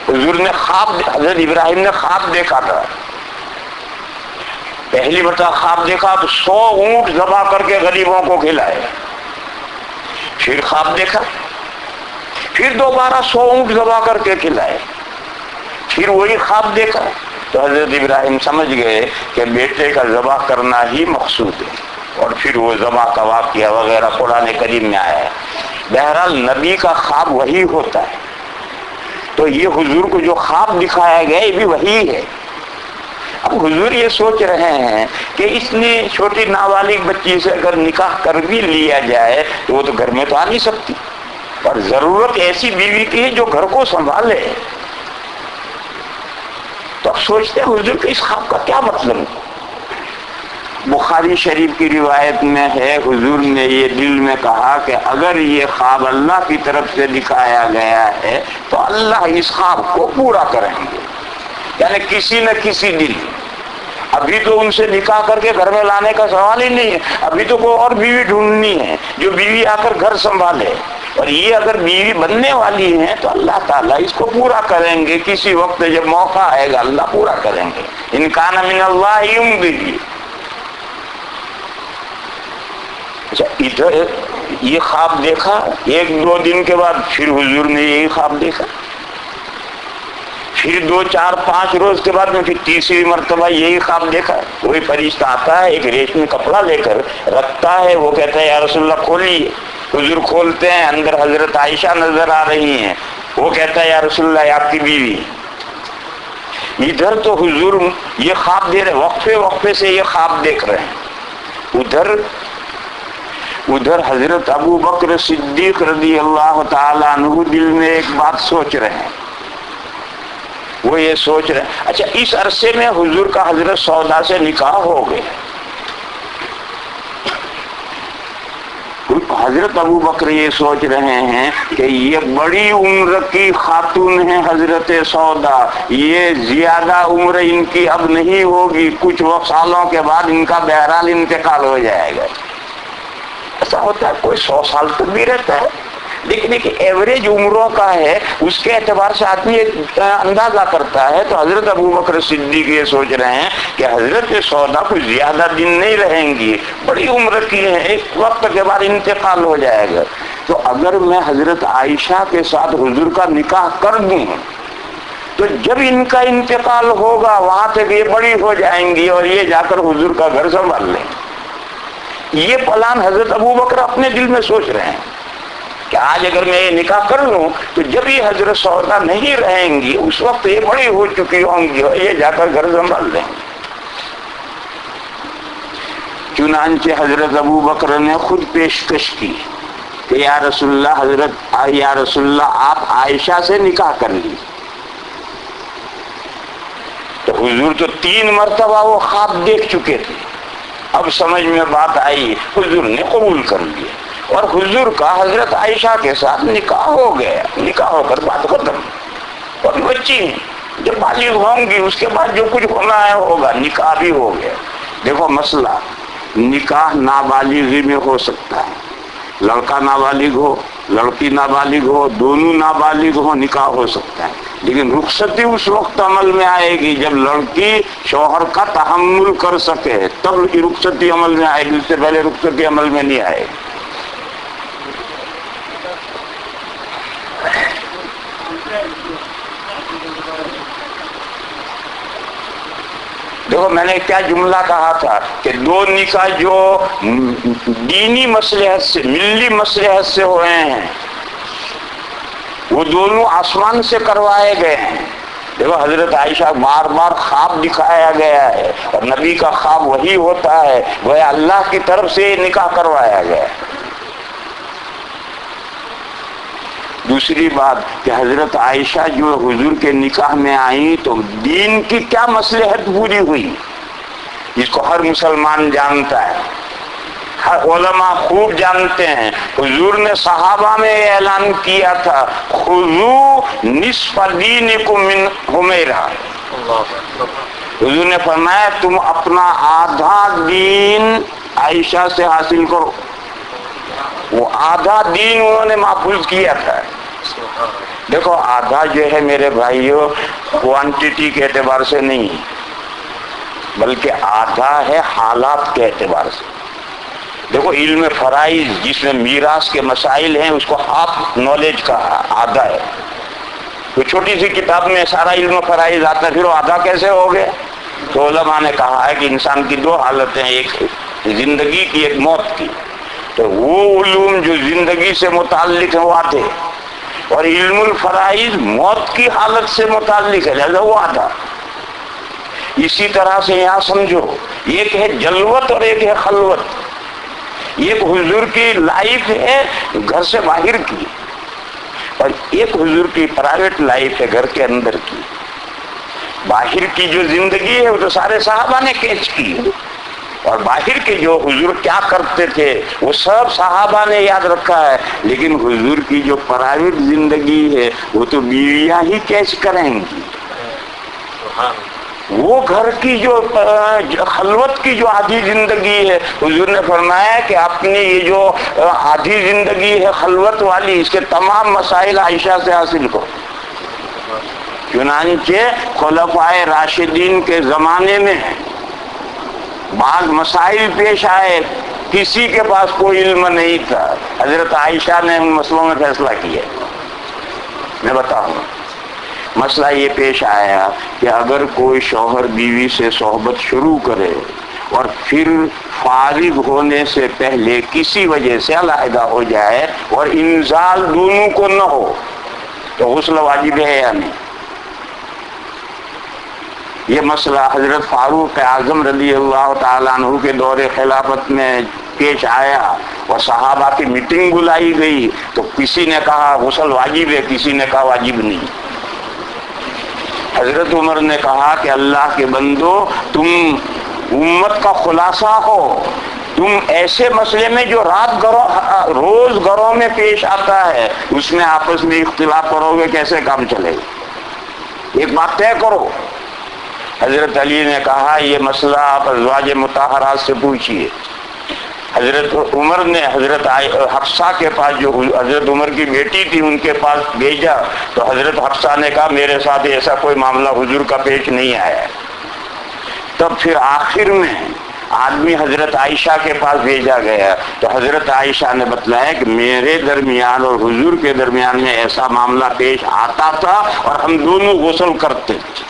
حضور نے حضرت ابراہیم نے خواب دیکھا تھا. پہلی مرتبہ خواب دیکھا تو 100 اونٹ ذبح کر کے غریبوں کو کھلائے. پھر خواب دیکھا، پھر دوبارہ 100 اونٹ ذبح کر کے کھلائے. پھر وہی خواب دیکھا تو حضرت ابراہیم سمجھ گئے کہ بیٹے کا ذبح کرنا ہی مقصود ہے. اور پھر وہ ذبح کا واقعہ وغیرہ قرآن کریم میں آیا ہے. بہرحال نبی کا خواب وہی ہوتا ہے. تو یہ حضور کو جو خواب دکھایا گیا یہ بھی وہی ہے. اب حضور یہ سوچ رہے ہیں کہ اس نے چھوٹی نابالغ بچی سے اگر نکاح کر بھی لیا جائے تو وہ تو گھر میں تو آ نہیں سکتی، اور ضرورت ایسی بیوی کی ہے جو گھر کو سنبھالے. تو اب سوچتے ہیں حضور کے اس خواب کا کیا مطلب ہے. بخاری شریف کی روایت میں ہے حضور نے یہ دل میں کہا کہ اگر یہ خواب اللہ کی طرف سے دکھایا گیا ہے تو اللہ اس خواب کو پورا کریں گے. یعنی کسی نہ کسی دن. ابھی تو ان سے نکاح کر کے گھر میں لانے کا سوال ہی نہیں ہے، ابھی تو کوئی اور بیوی ڈھونڈنی ہے جو بیوی آ کر گھر سنبھالے. اور یہ اگر بیوی بننے والی ہیں تو اللہ تعالیٰ اس کو پورا کریں گے. کسی وقت جب موقع آئے گا اللہ پورا کریں گے. ان کان من اللہ یمضی. اچھا، ادھر یہ خواب دیکھا، 1-2 دن کے بعد پھر حضور نے یہی خواب دیکھا. پھر 2-4-5 روز کے بعد میں پھر تیسری مرتبہ یہی خواب دیکھا. وہی فرشتہ آتا ہے ایک ریشمی کپڑا لے کر رکھتا ہے، وہ کہتا ہے یا رسول اللہ کھولیے. حضور کھولتے ہیں، اندر حضرت عائشہ نظر آ رہی ہیں. وہ کہتا ہے یا رسول اللہ آپ کی بیوی. ادھر تو حضور یہ خواب دے رہے، وقفے وقفے سے یہ خواب دیکھ رہے ہیں. ادھر حضرت ابو بکر صدیق رضی اللہ تعالیٰ عنہ دل میں ایک بات سوچ رہے ہیں. وہ یہ سوچ رہے ہیں اچھا اس عرصے میں حضور کا حضرت سودا سے نکاح ہو گئے. حضرت ابو بکر یہ سوچ رہے ہیں کہ یہ بڑی عمر کی خاتون ہے حضرت سودا، یہ زیادہ عمر ان کی اب نہیں ہوگی، کچھ وقت سالوں کے بعد ان کا بہرحال انتقال ہو جائے گا. ایسا ہوتا ہے کوئی 100 سال تک بھی رہتا ہے، لیکن ایک ایوریج عمروں کا ہے، اس کے اعتبار سے آدمی ایک اندازہ کرتا ہے. تو حضرت ابو بکر صدیق یہ سوچ رہے ہیں کہ حضرت سودا کچھ زیادہ دن نہیں رہیں گی، بڑی عمر کی ہے، ایک وقت کے بعد انتقال ہو جائے گا. تو اگر میں حضرت عائشہ کے ساتھ حضور کا نکاح کر دوں تو جب ان کا انتقال ہوگا وہاں تک یہ بڑی ہو جائیں گی اور یہ جا کر حضور کا گھر سنبھال لیں. یہ پلان حضرت ابو بکر اپنے دل میں سوچ رہے ہیں کہ آج اگر میں یہ نکاح کر لوں تو جب یہ حضرت سودا نہیں رہیں گی اس وقت یہ بڑی ہو چکی ہوں گی اور یہ جا کر گھر سنبھال لیں گے. چنانچہ حضرت ابو بکر نے خود پیشکش کی کہ یا رسول اللہ آپ عائشہ سے نکاح کر لی. تو حضور تو 3 مرتبہ وہ خواب دیکھ چکے تھے. اب سمجھ میں بات آئی، حضور نے قبول کر لیا اور حضور کا حضرت عائشہ کے ساتھ نکاح ہو گیا. نکاح ہو کر بات ختم. اور بچی جب بالغ ہوں گی اس کے بعد جو کچھ ہونا ہے ہوگا. نکاح بھی ہو گیا. دیکھو مسئلہ نکاح نابالغی میں ہو سکتا ہے، لڑکا نابالغ ہو لڑکی نابالغ ہو، دونوں نابالغ ہو، نکاح ہو سکتا ہے. لیکن رخصتی اس وقت عمل میں آئے گی جب لڑکی شوہر کا تحمل کر سکے، تب رخصتی عمل میں آئے گی، اس سے پہلے رخصتی عمل میں نہیں آئے گی. دیکھو میں نے کیا جملہ کہا تھا کہ دو نکاح جو دینی مصلحت سے، ملی مصلحت سے ہوئے ہیں، وہ دونوں آسمان سے کروائے گئے ہیں۔ دیکھو حضرت عائشہ بار بار خواب دکھایا گیا ہے، اور نبی کا خواب وہی ہوتا ہے، وہ اللہ کی طرف سے نکاح کروایا گیا ہے۔ دوسری بات کہ حضرت عائشہ جو حضور کے نکاح میں آئیں تو دین کی کیا مصلحت پوری ہوئی، جس کو ہر مسلمان جانتا ہے، ہر علماء خوب جانتے ہیں۔ حضور نے صحابہ میں یہ اعلان کیا تھا، خذوا نصف دینکم من حمیرہ۔ حضور نے فرمایا تم اپنا آدھا دین عائشہ سے حاصل کرو۔ وہ آدھا دین انہوں نے محفوظ کیا تھا۔ دیکھو آدھا جو ہے میرے بھائیوں کوانٹیٹی کے اعتبار سے نہیں، بلکہ آدھا ہے حالات کے اعتبار سے۔ دیکھو علم فرائض جس میں میراث کے مسائل ہیں اس کو ہاف نالج کا آدھا ہے۔ تو چھوٹی سی کتاب میں سارا علم فرائض آتا ہے، پھر وہ آدھا کیسے ہو گئے؟ تو علماء نے کہا ہے کہ انسان کی دو حالتیں، ایک زندگی کی ایک موت کی۔ تو وہ علوم جو زندگی سے متعلق ہیں وہ آدھے، اور علم الفرائض موت کی حالت سے متعلق ہے، لہذا وہ آدھا۔ اسی طرح سے یہاں سمجھو، ایک ہے جلوت اور ایک ہے خلوت۔ ایک حضور کی لائف ہے گھر سے باہر کی، اور ایک حضور کی پرائیویٹ لائف ہے گھر کے اندر کی۔ باہر کی جو زندگی ہے وہ تو سارے صحابہ نے کیچ کی، اور باہر کے جو حضور کیا کرتے تھے وہ سب صحابہ نے یاد رکھا ہے، لیکن حضور کی جو پرائیویٹ زندگی ہے وہ تو بیویاں ہی کیچ کریں گی۔ وہ گھر کی جو خلوت کی جو آدھی زندگی ہے، حضور نے فرمایا کہ اپنی یہ جو آدھی زندگی ہے خلوت والی، اس کے تمام مسائل عائشہ سے حاصل کرو۔ چنانچہ خلفائے راشدین کے زمانے میں بعض مسائل پیش آئے، کسی کے پاس کوئی علم نہیں تھا، حضرت عائشہ نے ان مسئلوں میں فیصلہ کیا۔ میں بتاؤں، مسئلہ یہ پیش آیا کہ اگر کوئی شوہر بیوی سے صحبت شروع کرے اور پھر فارغ ہونے سے پہلے کسی وجہ سے علیحدہ ہو جائے اور انزال دونوں کو نہ ہو تو غسل واجب ہے یا نہیں؟ یہ مسئلہ حضرت فاروق اعظم رضی اللہ تعالیٰ عنہ کے دور خلافت میں پیش آیا، اور صحابہ کی میٹنگ بلائی گئی تو کسی نے کہا غسل واجب ہے، کسی نے کہا واجب نہیں۔ حضرت عمر نے کہا کہ اللہ کے بندو، تم امت کا خلاصہ ہو، تم ایسے مسئلے میں جو روز گھروں میں پیش آتا ہے اس میں آپس میں اختلاف کرو گے، کیسے کام چلے گا؟ ایک بات طے کرو۔ حضرت علی نے کہا یہ مسئلہ آپ ازواج مطہرات سے پوچھیے۔ حضرت عمر نے حضرت حفصہ کے پاس، جو حضرت عمر کی بیٹی تھی، ان کے پاس بھیجا تو حضرت حفصہ نے کہا میرے ساتھ ایسا کوئی معاملہ حضور کا پیش نہیں آیا۔ تب پھر آخر میں آدمی حضرت عائشہ کے پاس بھیجا گیا تو حضرت عائشہ نے بتلایا کہ میرے درمیان اور حضور کے درمیان میں ایسا معاملہ پیش آتا تھا اور ہم دونوں غسل کرتے تھے۔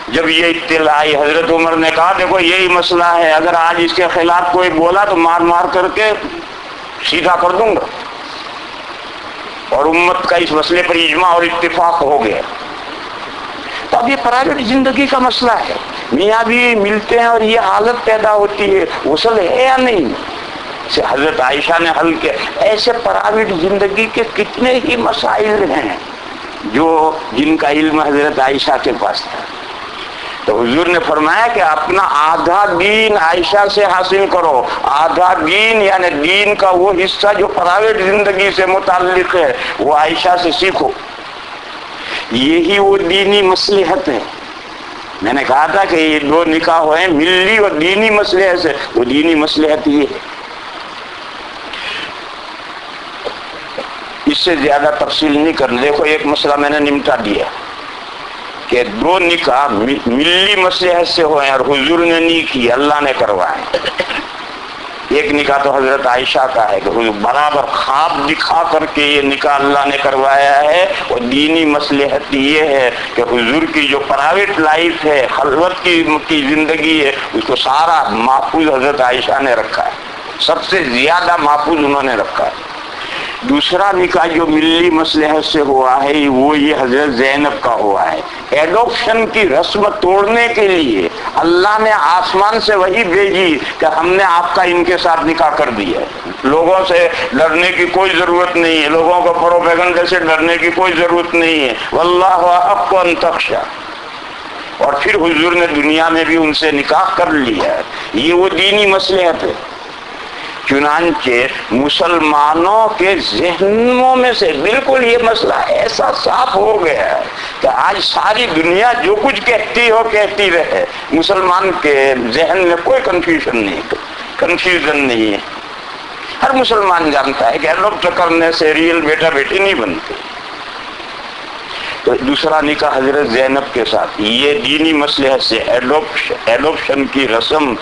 جب یہ اطلاع آئی حضرت عمر نے کہا دیکھو یہی مسئلہ ہے، اگر آج اس کے خلاف کوئی بولا تو مار مار کر کے سیدھا کر دوں گا، اور امت کا اس مسئلے پر اجماع اور اتفاق ہو گیا۔ تو اب یہ پرائیویٹ زندگی کا مسئلہ ہے، میاں بھی ملتے ہیں اور یہ حالت پیدا ہوتی ہے، غسل ہے یا نہیں، سے حضرت عائشہ نے حل کیا۔ ایسے پرائیویٹ زندگی کے کتنے ہی مسائل ہیں جن کا علم حضرت عائشہ کے پاس تھا۔ تو حضور نے فرمایا کہ اپنا آدھا دین عائشہ سے حاصل کرو، آدھا دین یعنی دین کا وہ حصہ جو پرائیویٹ زندگی سے متعلق ہے وہ عائشہ سے سیکھو۔ یہی وہ دینی مصلحت ہے۔ میں نے کہا تھا کہ یہ دو نکاح ہوئے ملی اور دینی مصلحت سے، وہ دینی مصلحت یہ ہے۔ اس سے زیادہ تفصیل نہیں کرنا، دیکھو ایک مسئلہ میں نے نمٹا دیا کہ دو نکاح ملی مصلحت سے ہوئے اور حضور نے نہیں کی، اللہ نے کروائے۔ ایک نکاح تو حضرت عائشہ کا ہے کہ برابر خواب دکھا کر کے یہ نکاح اللہ نے کروایا ہے، اور دینی مصلحت یہ ہے کہ حضور کی جو پرائیویٹ لائف ہے، خلوت کی زندگی ہے، اس کو سارا محفوظ حضرت عائشہ نے رکھا ہے، سب سے زیادہ محفوظ انہوں نے رکھا ہے۔ دوسرا نکاح جو ملی مصلحت سے ہوا ہے وہ یہ حضرت زینب کا ہوا ہے۔ ایڈوپشن کی رسم توڑنے کے لیے اللہ نے آسمان سے وحی بھیجی کہ ہم نے آپ کا ان کے ساتھ نکاح کر دیا ہے، لوگوں سے ڈرنے کی کوئی ضرورت نہیں ہے، لوگوں کو پروپیگنڈے سے ڈرنے کی کوئی ضرورت نہیں ہے، واللہ احق ان تخشى۔ اور پھر حضور نے دنیا میں بھی ان سے نکاح کر لیا ہے، یہ وہ دینی مصلحت ہے۔ چنانچہ مسلمانوں کے ذہنوں میں سے بالکل یہ مسئلہ ایسا صاف ہو گیا ہے کہ آج ساری دنیا جو کچھ کہتی ہو کہتی رہے، مسلمان کے ذہن میں کوئی کنفیوژن نہیں ہے۔ ہر مسلمان جانتا ہے کہ ایڈاپٹ کرنے سے ریئل بیٹا بیٹی نہیں بنتے۔ تو دوسرا نکاح حضرت زینب کے ساتھ، یہ دینی مصلحت سے ایڈوپشن کی رسم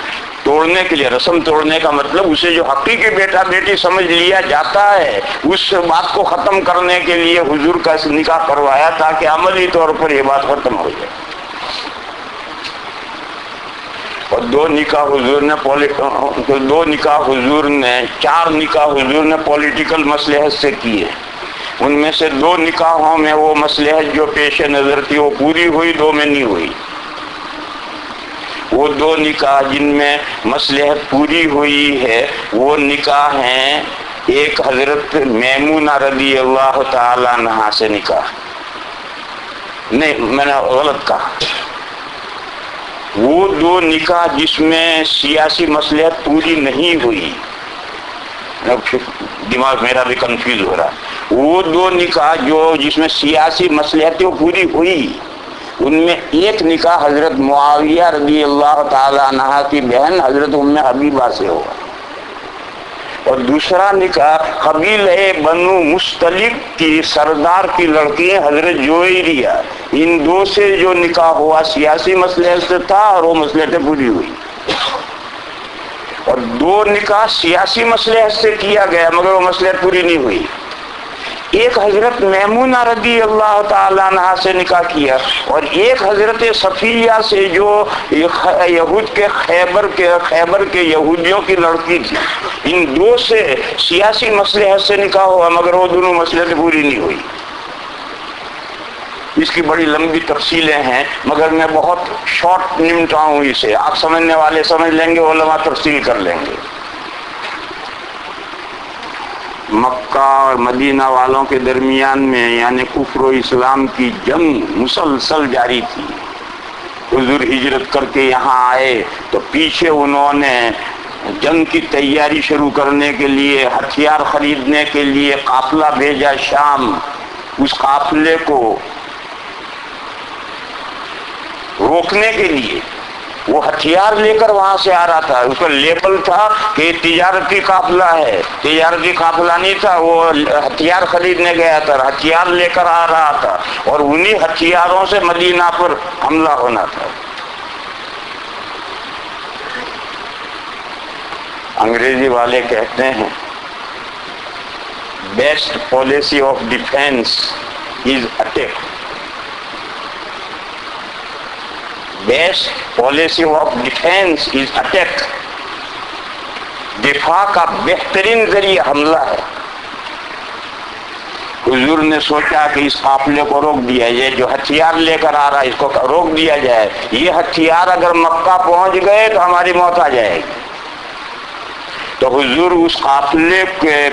توڑنے کے لیے، رسم توڑنے کا مطلب اسے جو حقیقی بیٹا بیٹی سمجھ لیا جاتا ہے اس بات کو ختم کرنے کے لیے حضور کا نکاح کروایا تاکہ عملی طور پر یہ بات ختم ہو جائے۔ اور چار نکاح حضور نے پولیٹیکل مصلحت سے کیے، ان میں سے 2 نکاحوں میں وہ مصلحت جو پیش نظر تھی وہ پوری ہوئی، 2 میں نہیں ہوئی۔ وہ 2 نکاح جن میں مصلحت پوری ہوئی ہے وہ نکاح ہیں، ایک حضرت میمونہ رضی اللہ تعالی عنہا سے نکاح، نہیں میں نے غلط کہا، وہ 2 نکاح جس میں سیاسی مصلحت پوری نہیں ہوئی، دماغ میرا بھی کنفیوز ہو رہا ہے، وہ 2 نکاح جس میں سیاسی مصلحت وہ پوری ہوئی، ان میں ایک نکاح حضرت معاویہ رضی اللہ تعالی عنہ کی بہن حضرت ام حبیبہ سے ہوا، اور دوسرا نکاح قبیلہ بنو مستلق کی سردار کی لڑکی حضرت جویریہ، ان 2 سے جو نکاح ہوا سیاسی مصلحت سے تھا اور وہ مصلحتیں پوری ہوئی۔ اور 2 نکاح سیاسی مصلحت سے کیا گیا مگر وہ مصلحت پوری نہیں ہوئی۔ ایک حضرت میمونہ رضی اللہ تعالی عنہ سے نکاح کیا، اور ایک حضرت صفیہ سے جو یہود کے خیبر کے یہودیوں کی لڑکی تھی، ان 2 سے سیاسی مصلحت سے نکاح ہوا مگر وہ دونوں مصلحتیں پوری نہیں ہوئی۔ اس کی بڑی لمبی تفصیلیں ہیں مگر میں بہت شارٹ نمٹا ہوں اسے، آپ سمجھنے والے سمجھ لیں گے، علماء تفصیل کر لیں گے۔ مکہ اور مدینہ والوں کے درمیان میں یعنی کفر و اسلام کی جنگ مسلسل جاری تھی۔ حضور ہجرت کر کے یہاں آئے تو پیچھے انہوں نے جنگ کی تیاری شروع کرنے کے لیے، ہتھیار خریدنے کے لیے قافلہ بھیجا شام۔ اس قافلے کو روکنے کے لیے وہ ہتھیار لے کر وہاں سے آ رہا تھا، اس کا لیبل تھا کہ تجارتی قافلہ ہے، تجارتی قافلہ نہیں تھا، وہ ہتھیار خریدنے گیا تھا، ہتھیار لے کر آ رہا تھا، اور انہی ہتھیاروں سے مدینہ پر حملہ ہونا تھا۔ انگریزی والے کہتے ہیں best policy of defence is attack. Best policy of defence is attack. دفاع کا بہترین ذریعہ حملہ ہے۔ حضور نے سوچا کہ اس قافلے کو روک دیا جائے، جو ہتھیار لے کر آ رہا ہے اس کو روک دیا جائے، یہ ہتھیار اگر مکہ پہنچ گئے تو ہماری موت آ جائے گی۔ تو حضور اس قافلے کے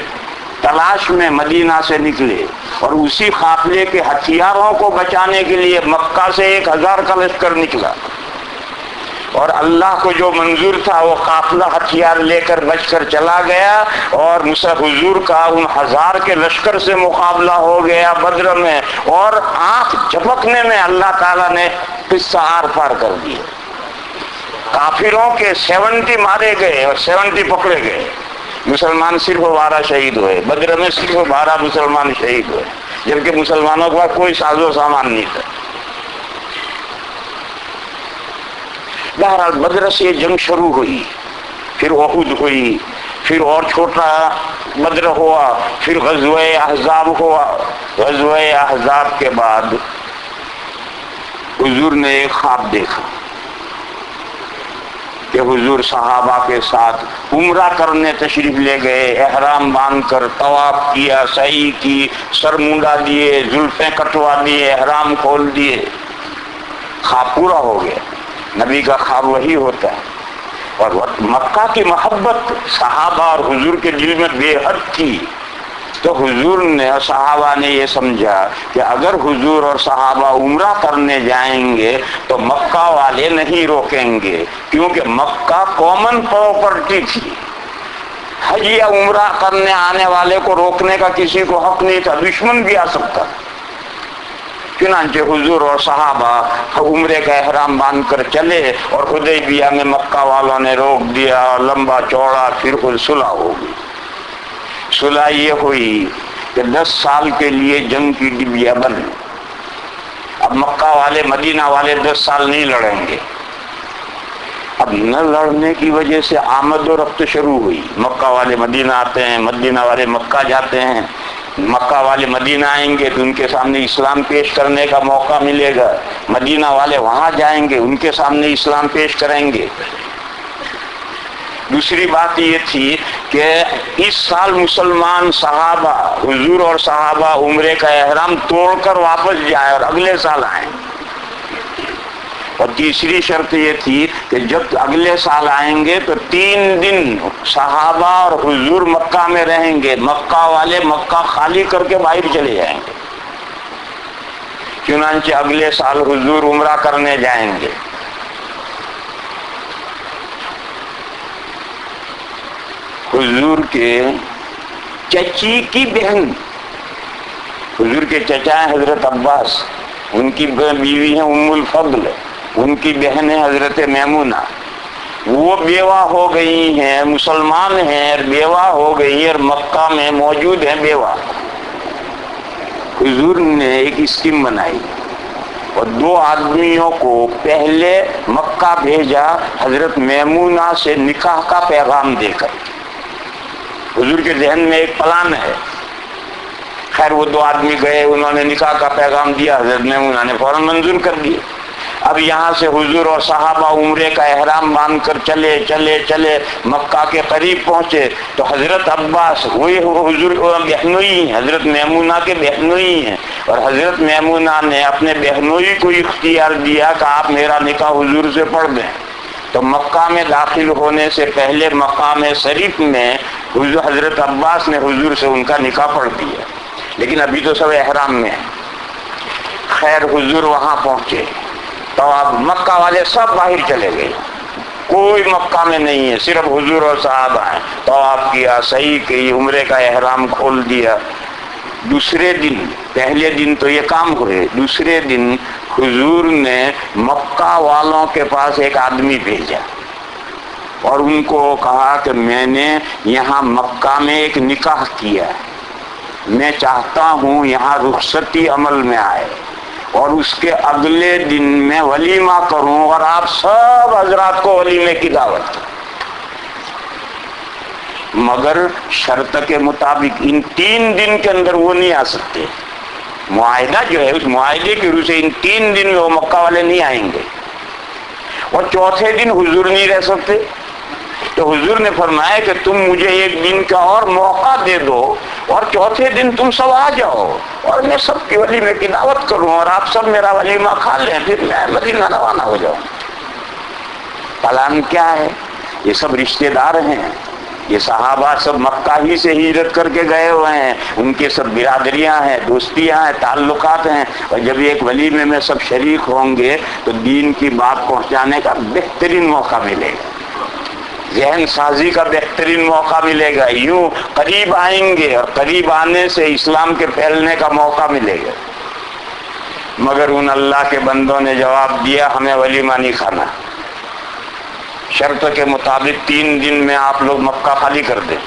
تلاش میں مدینہ سے نکلے، اور اسی قافلے کے ہتھیاروں کو بچانے کے لیے مکہ سے 1000 کا لشکر نکلا، اور اللہ کو جو منظور تھا وہ قافلہ ہتھیار لے کر بچ کر چلا گیا، اور حضور کا ان 1000 کے لشکر سے مقابلہ ہو گیا بدر میں، اور آنکھ جھپکنے میں اللہ تعالیٰ نے قصہ آر پار کر دیا۔ کافروں کے 70 مارے گئے اور 70 پکڑے گئے، مسلمان صرف 12 شہید ہوئے۔ بدر میں صرف 12 مسلمان شہید ہوئے، جبکہ مسلمانوں کے پاس کوئی ساز و سامان نہیں تھا۔ بہرحال بدر سے یہ جنگ شروع ہوئی، پھر احد ہوئی، پھر اور چھوٹا بدر ہوا، پھر غزوہ احزاب ہوا۔ غزوہ احزاب کے بعد حضور نے ایک خواب دیکھا کہ حضور صحابہ کے ساتھ عمرہ کرنے تشریف لے گئے، احرام باندھ کر طواف کیا، سعی کی، سر منڈا دیے، زلفیں کٹوا دیے، احرام کھول دیے۔ خواب پورا ہو گیا۔ نبی کا خواب وہی ہوتا ہے۔ اور مکہ کی محبت صحابہ اور حضور کے دل میں بے حد تھی، تو حضور نے اور صحابہ نے یہ سمجھا کہ اگر حضور اور صحابہ عمرہ کرنے جائیں گے تو مکہ والے نہیں روکیں گے، کیونکہ مکہ کامن پراپرٹی تھی۔ حج یا عمرہ کرنے آنے والے کو روکنے کا کسی کو حق نہیں تھا، دشمن بھی آ سکتا۔ چنانچہ حضور اور صحابہ عمرے کا احرام باندھ کر چلے، اور حدیبیہ میں مکہ والوں نے روک دیا، اور لمبا چوڑا پھر کوئی صلح ہو گئی۔ صلح یہ ہوئی کہ 10 سال کے لیے جنگ کی ڈبیا بند۔ اب مکہ والے مدینہ والے 10 سال نہیں لڑیں گے۔ اب نہ لڑنے کی وجہ سے آمد و رفت شروع ہوئی۔ مکہ والے مدینہ آتے ہیں، مدینہ والے مکہ جاتے ہیں، مکہ والے مدینہ آئیں گے تو ان کے سامنے اسلام پیش کرنے کا موقع ملے گا، مدینہ والے وہاں جائیں گے، ان کے سامنے اسلام پیش کریں گے۔ دوسری بات یہ تھی کہ اس سال مسلمان صحابہ، حضور اور صحابہ عمرے کا احرام توڑ کر واپس جائیں اور اگلے سال آئیں۔ اور تیسری شرط یہ تھی کہ جب اگلے سال آئیں گے تو 3 دن صحابہ اور حضور مکہ میں رہیں گے، مکہ والے مکہ خالی کر کے باہر چلے جائیں گے۔ چنانچہ اگلے سال حضور عمرہ کرنے جائیں گے۔ حضور کے چچی کی بہن، حضور کے چچا ہیں حضرت عباس، ان کی بیوی ہیں ام الفضل، ان کی بہن ہے حضرت میمونہ، وہ بیوہ ہو گئی ہیں، مسلمان ہیں، بیوہ ہو گئی اور مکہ میں موجود ہیں بیوہ۔ حضور نے ایک اسکیم بنائی اور 2 آدمیوں کو پہلے مکہ بھیجا حضرت میمونہ سے نکاح کا پیغام دے کر۔ حضور کے ذہن میں ایک پلان ہے۔ خیر وہ 2 آدمی گئے، انہوں نے نکاح کا پیغام دیا، حضرت میمونہ نے فوراً منظور کر دیا۔ اب یہاں سے حضور اور صحابہ عمرے کا احرام باندھ کر چلے چلے چلے مکہ کے قریب پہنچے تو حضرت عباس وہی حضور بہنوئی ہیں، حضرت میمونہ کے بہنوئی ہیں، اور حضرت میمونہ نے اپنے بہنوئی کو اختیار دیا کہ آپ میرا نکاح حضور سے پڑھ دیں۔ تو مکہ میں داخل ہونے سے پہلے مقام شریف میں حضور حضرت عباس نے حضور سے ان کا نکاح پڑھ دیا، لیکن ابھی تو سب احرام میں ہیں۔ خیر حضور وہاں پہنچے تو اب مکہ والے سب باہر چلے گئے، کوئی مکہ میں نہیں ہے، صرف حضور اور صحابہ ہیں۔ طواف کیا، سعی کی، عمرے کا احرام کھول دیا۔ دوسرے دن، پہلے دن تو یہ کام ہوئے، دوسرے دن حضور نے مکہ والوں کے پاس ایک آدمی بھیجا اور ان کو کہا کہ میں نے یہاں مکہ میں ایک نکاح کیا ہے، میں چاہتا ہوں یہاں رخصتی عمل میں آئے اور اس کے اگلے دن میں ولیمہ کروں اور آپ سب حضرات کو ولیمے کی دعوت دیں، مگر شرط کے مطابق ان 3 دن کے اندر وہ نہیں آ سکتے۔ معاہدہ جو ہے، اس معاہدے کی روح سے ان 3 دن میں وہ مکہ والے نہیں آئیں گے، اور چوتھے دن حضور نہیں رہ سکتے۔ تو حضور نے فرمایا کہ تم مجھے 1 دن کا اور موقع دے دو اور چوتھے دن تم سب آ جاؤ اور میں سب کی ولیمے کی دعوت کروں اور آپ سب میرا ولیمہ کھا لیں، پھر میں مدینہ روانہ ہو جاؤں۔ پلان کیا ہے؟ یہ سب رشتے دار ہیں، یہ صحابہ سب مکہ ہی سے ہجرت کر کے گئے ہوئے ہیں، ان کے سب برادریاں ہیں، دوستیاں ہیں، تعلقات ہیں، اور جب ایک ولیمے میں سب شریک ہوں گے تو دین کی بات پہنچانے کا بہترین موقع ملے گا، ذہن سازی کا بہترین موقع ملے گا، یوں قریب آئیں گے اور قریب آنے سے اسلام کے پھیلنے کا موقع ملے گا۔ مگر ان اللہ کے بندوں نے جواب دیا ہمیں ولیمہ نہیں کھانا، شرط کے مطابق 3 دن میں آپ لوگ مکہ خالی کر دیں۔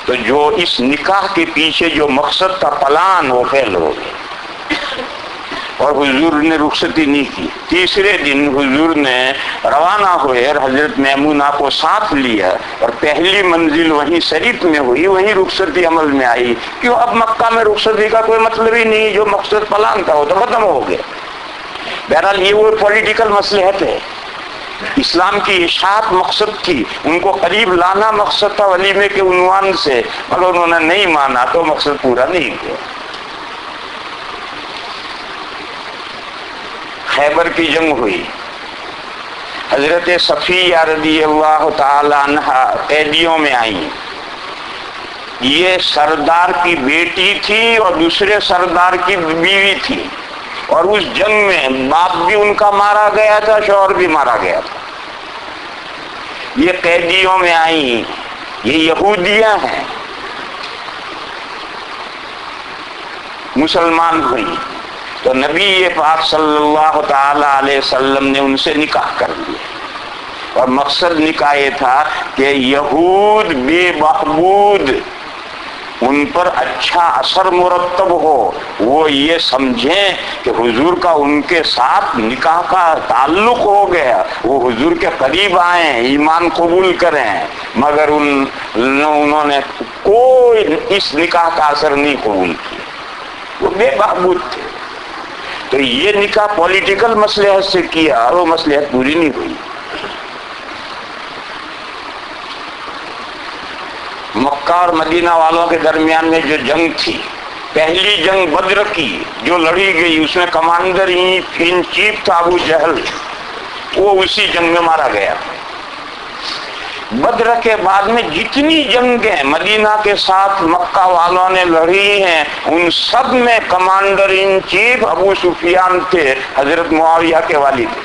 تو جو اس نکاح کے پیچھے جو مقصد کا پلان وہ فیل ہو گیا۔ اور حضور نے رخصتی نہیں کی. تیسرے دن حضور نے روانہ ہوئے اور حضرت میمونہ کو ساتھ لیا اور پہلی منزل وہیں شریف میں ہوئی, وہیں رخصتی عمل میں آئی. کیوں؟ اب مکہ میں رخصتی کا کوئی مطلب ہی نہیں, جو مقصد پلان تھا وہ تو ختم ہو گیا. بہرحال یہ وہ پولیٹیکل مصلحت ہے. اسلام کی اشاعت مقصد تھی, ان کو قریب لانا مقصد تھا ولیمے کے عنوان سے, مگر انہوں نے نہیں مانا تو مقصد پورا نہیں کیا. خیبر کی جنگ ہوئی, حضرت صفیہ رضی اللہ تعالی عنہا قیدیوں میں آئیں. یہ سردار کی بیٹی تھی اور دوسرے سردار کی بیوی تھی, اور اس جنگ میں باپ بھی ان کا مارا گیا تھا, شوہر بھی مارا گیا تھا. یہ قیدیوں میں آئیں, یہ یہودیاں ہیں, مسلمان ہوئی تو نبی پاک صلی اللہ تعالی علیہ وسلم نے ان سے نکاح کر لیا. اور مقصد نکاح یہ تھا کہ یہود بے بہبود ان پر اچھا اثر مرتب ہو, وہ یہ سمجھیں کہ حضور کا ان کے ساتھ نکاح کا تعلق ہو گیا, وہ حضور کے قریب آئیں, ایمان قبول کریں. مگر انہوں نے کوئی اس نکاح کا اثر نہیں قبول کیا, وہ بے بہبود تھے. تو یہ نکاح پولیٹیکل مصلحت سے کیا, وہ مصلحت پوری نہیں ہوئی. مکہ اور مدینہ والوں کے درمیان میں جو جنگ تھی, پہلی جنگ بدر کی جو لڑی گئی, اس میں کمانڈر ان چیف تھا ابو جہل, وہ اسی جنگ میں مارا گیا. بدر کے بعد میں جتنی جنگیں مدینہ کے ساتھ مکہ والوں نے لڑی ہیں, ان سب میں کمانڈر ان چیف ابو سفیان تھے, حضرت معاویہ کے والد تھے.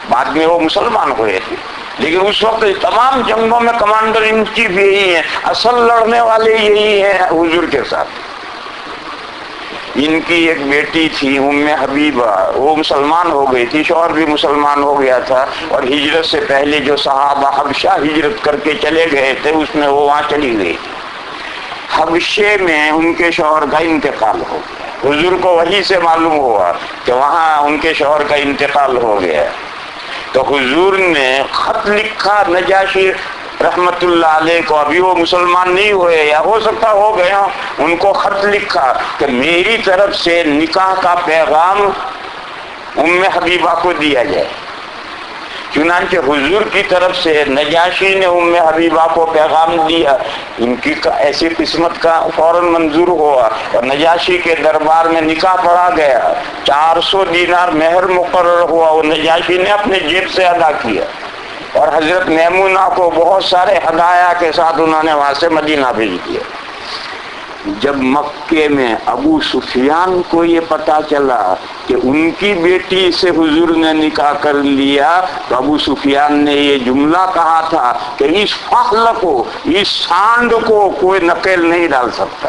بعد میں وہ مسلمان ہوئے تھے, لیکن اس وقت تمام جنگوں میں کمانڈر ان چیف یہی ہیں, اصل لڑنے والے یہی ہیں حضور کے ساتھ. ان کی ایک بیٹی تھی ام حبیبہ, وہ مسلمان ہو گئی تھی, شوہر بھی مسلمان ہو گیا تھا, اور ہجرت سے پہلے جو صحابہ حبشہ ہجرت کر کے چلے گئے تھے اس میں وہ وہاں چلی گئی. حبشے میں ان کے شوہر کا انتقال ہو گیا. حضور کو وحی سے معلوم ہوا کہ وہاں ان کے شوہر کا انتقال ہو گیا, تو حضور نے خط لکھا نجاشی رحمت اللہ علیہ کو, ابھی وہ مسلمان نہیں ہوئے یا ہو سکتا ہو گئے ہوں, ان کو خط لکھا کہ میری طرف سے نکاح کا پیغام ام حبیبہ کو دیا جائے. چنانچہ حضور کی طرف سے نجاشی نے ام حبیبہ کو پیغام دیا, ان کی ایسی قسمت کا فوراً منظور ہوا, اور نجاشی کے دربار میں نکاح پڑھا گیا. 400 دینار مہر مقرر ہوا, وہ نجاشی نے اپنے جیب سے ادا کیا, اور حضرت میمونہ کو بہت سارے ہدایہ کے ساتھ انہوں نے وہاں سے مدینہ بھیج دیا. جب مکے میں ابو سفیان کو یہ پتا چلا کہ ان کی بیٹی سے حضور نے نکاح کر لیا, تو ابو سفیان نے یہ جملہ کہا تھا کہ اس فحل کو, اس سانڈ کو کوئی نکیل نہیں ڈال سکتا.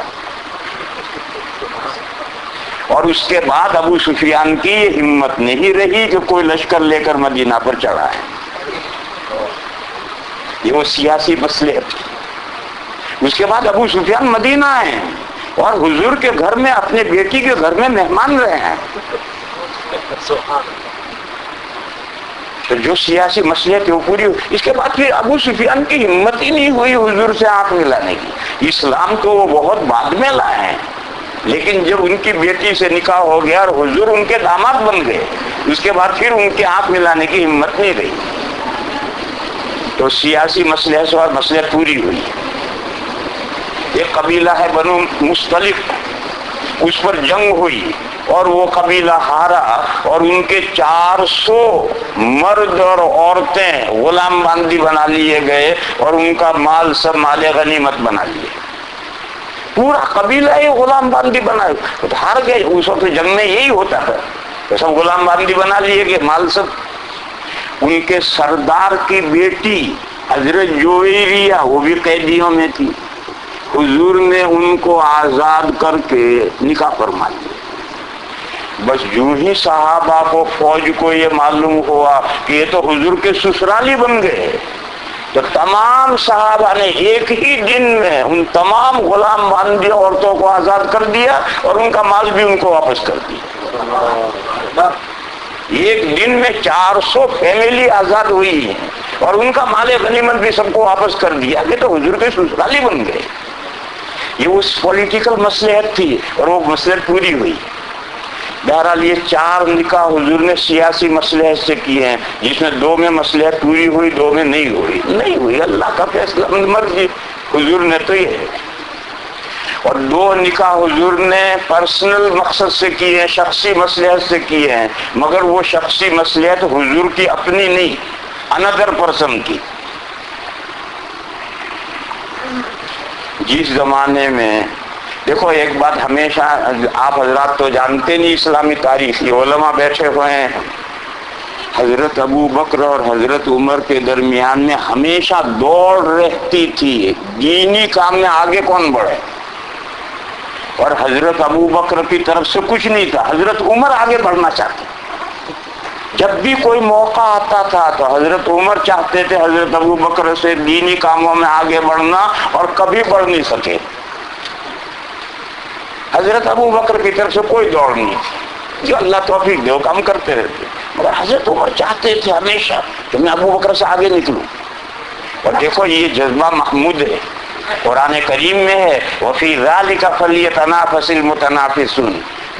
اور اس کے بعد ابو سفیان کی یہ ہمت نہیں رہی کہ کوئی لشکر لے کر مدینہ پر چڑھا ہے. یہ وہ سیاسی مصلحت. اس کے بعد ابو سفیان مدینہ آئے اور حضور کے گھر میں, اپنے بیٹی کے گھر میں مہمان رہے ہیں. تو جو سیاسی مصلحت ہے وہ پوری ہوئی. اس کے بعد پھر ابو سفیان کی ہمت ہی نہیں ہوئی حضور سے آنکھ ملانے کی. اسلام کو وہ بہت بعد میں لائے ہیں, لیکن جب ان کی بیٹی سے نکاح ہو گیا اور حضور ان کے داماد بن گئے, اس کے بعد پھر ان کے آنکھ ملانے کی ہمت نہیں رہی. تو سیاسی مصلحت سے اور مصلحت پوری ہوئی. ایک قبیلہ ہے بنو مصطلق, اس پر جنگ ہوئی اور وہ قبیلہ ہارا, اور ان کے 400 مرد اور عورتیں غلام باندی بنا لیے گئے, اور ان کا مال سب مال غنیمت بنا لیے. پورا قبیلہ ہی غلام باندی بنا, تو ہار گئے. اس وقت جنگ میں یہی ہوتا تھا, تو سب غلام باندی بنا لیے گئے, مال سب. ان کے سردار کی بیٹی حضرت جویریہ, وہ بھی قیدیوں میں تھی. حضور نے ان کو آزاد کر کے نکاح فرما دیا. بس جو ہی صحابہ کو, فوج کو یہ معلوم ہوا کہ یہ تو حضور کے سسرالی بن گئے, تو تمام صحابہ نے ایک ہی دن میں ان تمام غلام باندھی عورتوں کو آزاد کر دیا, اور ان کا مال بھی ان کو واپس کر دیا. ایک دن میں 400 فیملی آزاد ہوئی ہیں اور ان کا مال غنیمت بھی سب کو واپس کر دیا کہ تو حضور کے سسرالی بن گئے. یہ اس پولیٹیکل مصلحت تھی اور وہ مصلحت پوری ہوئی. بہرحال یہ 4 نکاح حضور نے سیاسی مصلحت سے کیے ہیں، جس میں 2 میں مصلحت پوری ہوئی، 2 میں نہیں ہوئی. اللہ کا فیصلہ، مرضی حضور نے تو یہ ہے. اور 2 نکاح حضور نے پرسنل مقصد سے کیے ہیں، شخصی مصلحت سے کیے ہیں، مگر وہ شخصی مصلحت حضور کی اپنی نہیں، اندر پرسن کی. جس زمانے میں دیکھو ایک بات ہمیشہ آپ حضرات تو جانتے نہیں اسلامی تاریخ، یہ علماء بیٹھے ہوئے ہیں. حضرت ابو بکر اور حضرت عمر کے درمیان میں ہمیشہ دوڑ رہتی تھی، دینی کام میں آگے کون بڑھے. اور حضرت ابو بکر کی طرف سے کچھ نہیں تھا، حضرت عمر آگے بڑھنا چاہتے. جب بھی کوئی موقع آتا تھا تو حضرت عمر چاہتے تھے حضرت ابو بکر سے دینی کاموں میں آگے بڑھنا، اور کبھی بڑھ نہیں سکے. حضرت ابو بکر کی طرف سے کوئی دوڑ نہیں تھی، جو اللہ توفیق دے وہ کام کرتے رہتے. مگر حضرت عمر چاہتے تھے ہمیشہ کہ میں ابو بکر سے آگے نکلوں. اور دیکھو یہ جذبہ محمود ہے، قرآن کریم میں ہے وَفِي ذَلِكَ فَلْيَتَنَافَسِ الْمُتَنَافِسُونَ.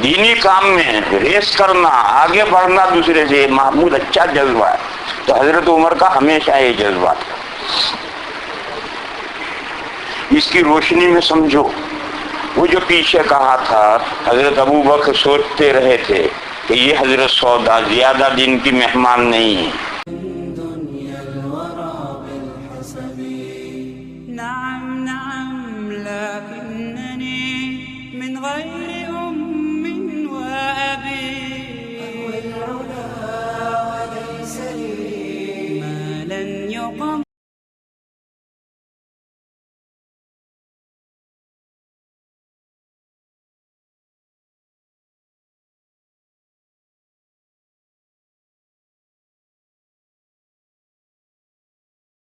دینی کام میں ریس کرنا، آگے بڑھنا دوسرے سے، محمود اچھا جذبہ ہے. تو حضرت عمر کا ہمیشہ یہ جذبہ تھا. اس کی روشنی میں سمجھو وہ جو پیچھے کہا تھا، حضرت ابو بکر سوچتے رہے تھے کہ یہ حضرت سودا زیادہ دن کی مہمان نہیں ہے،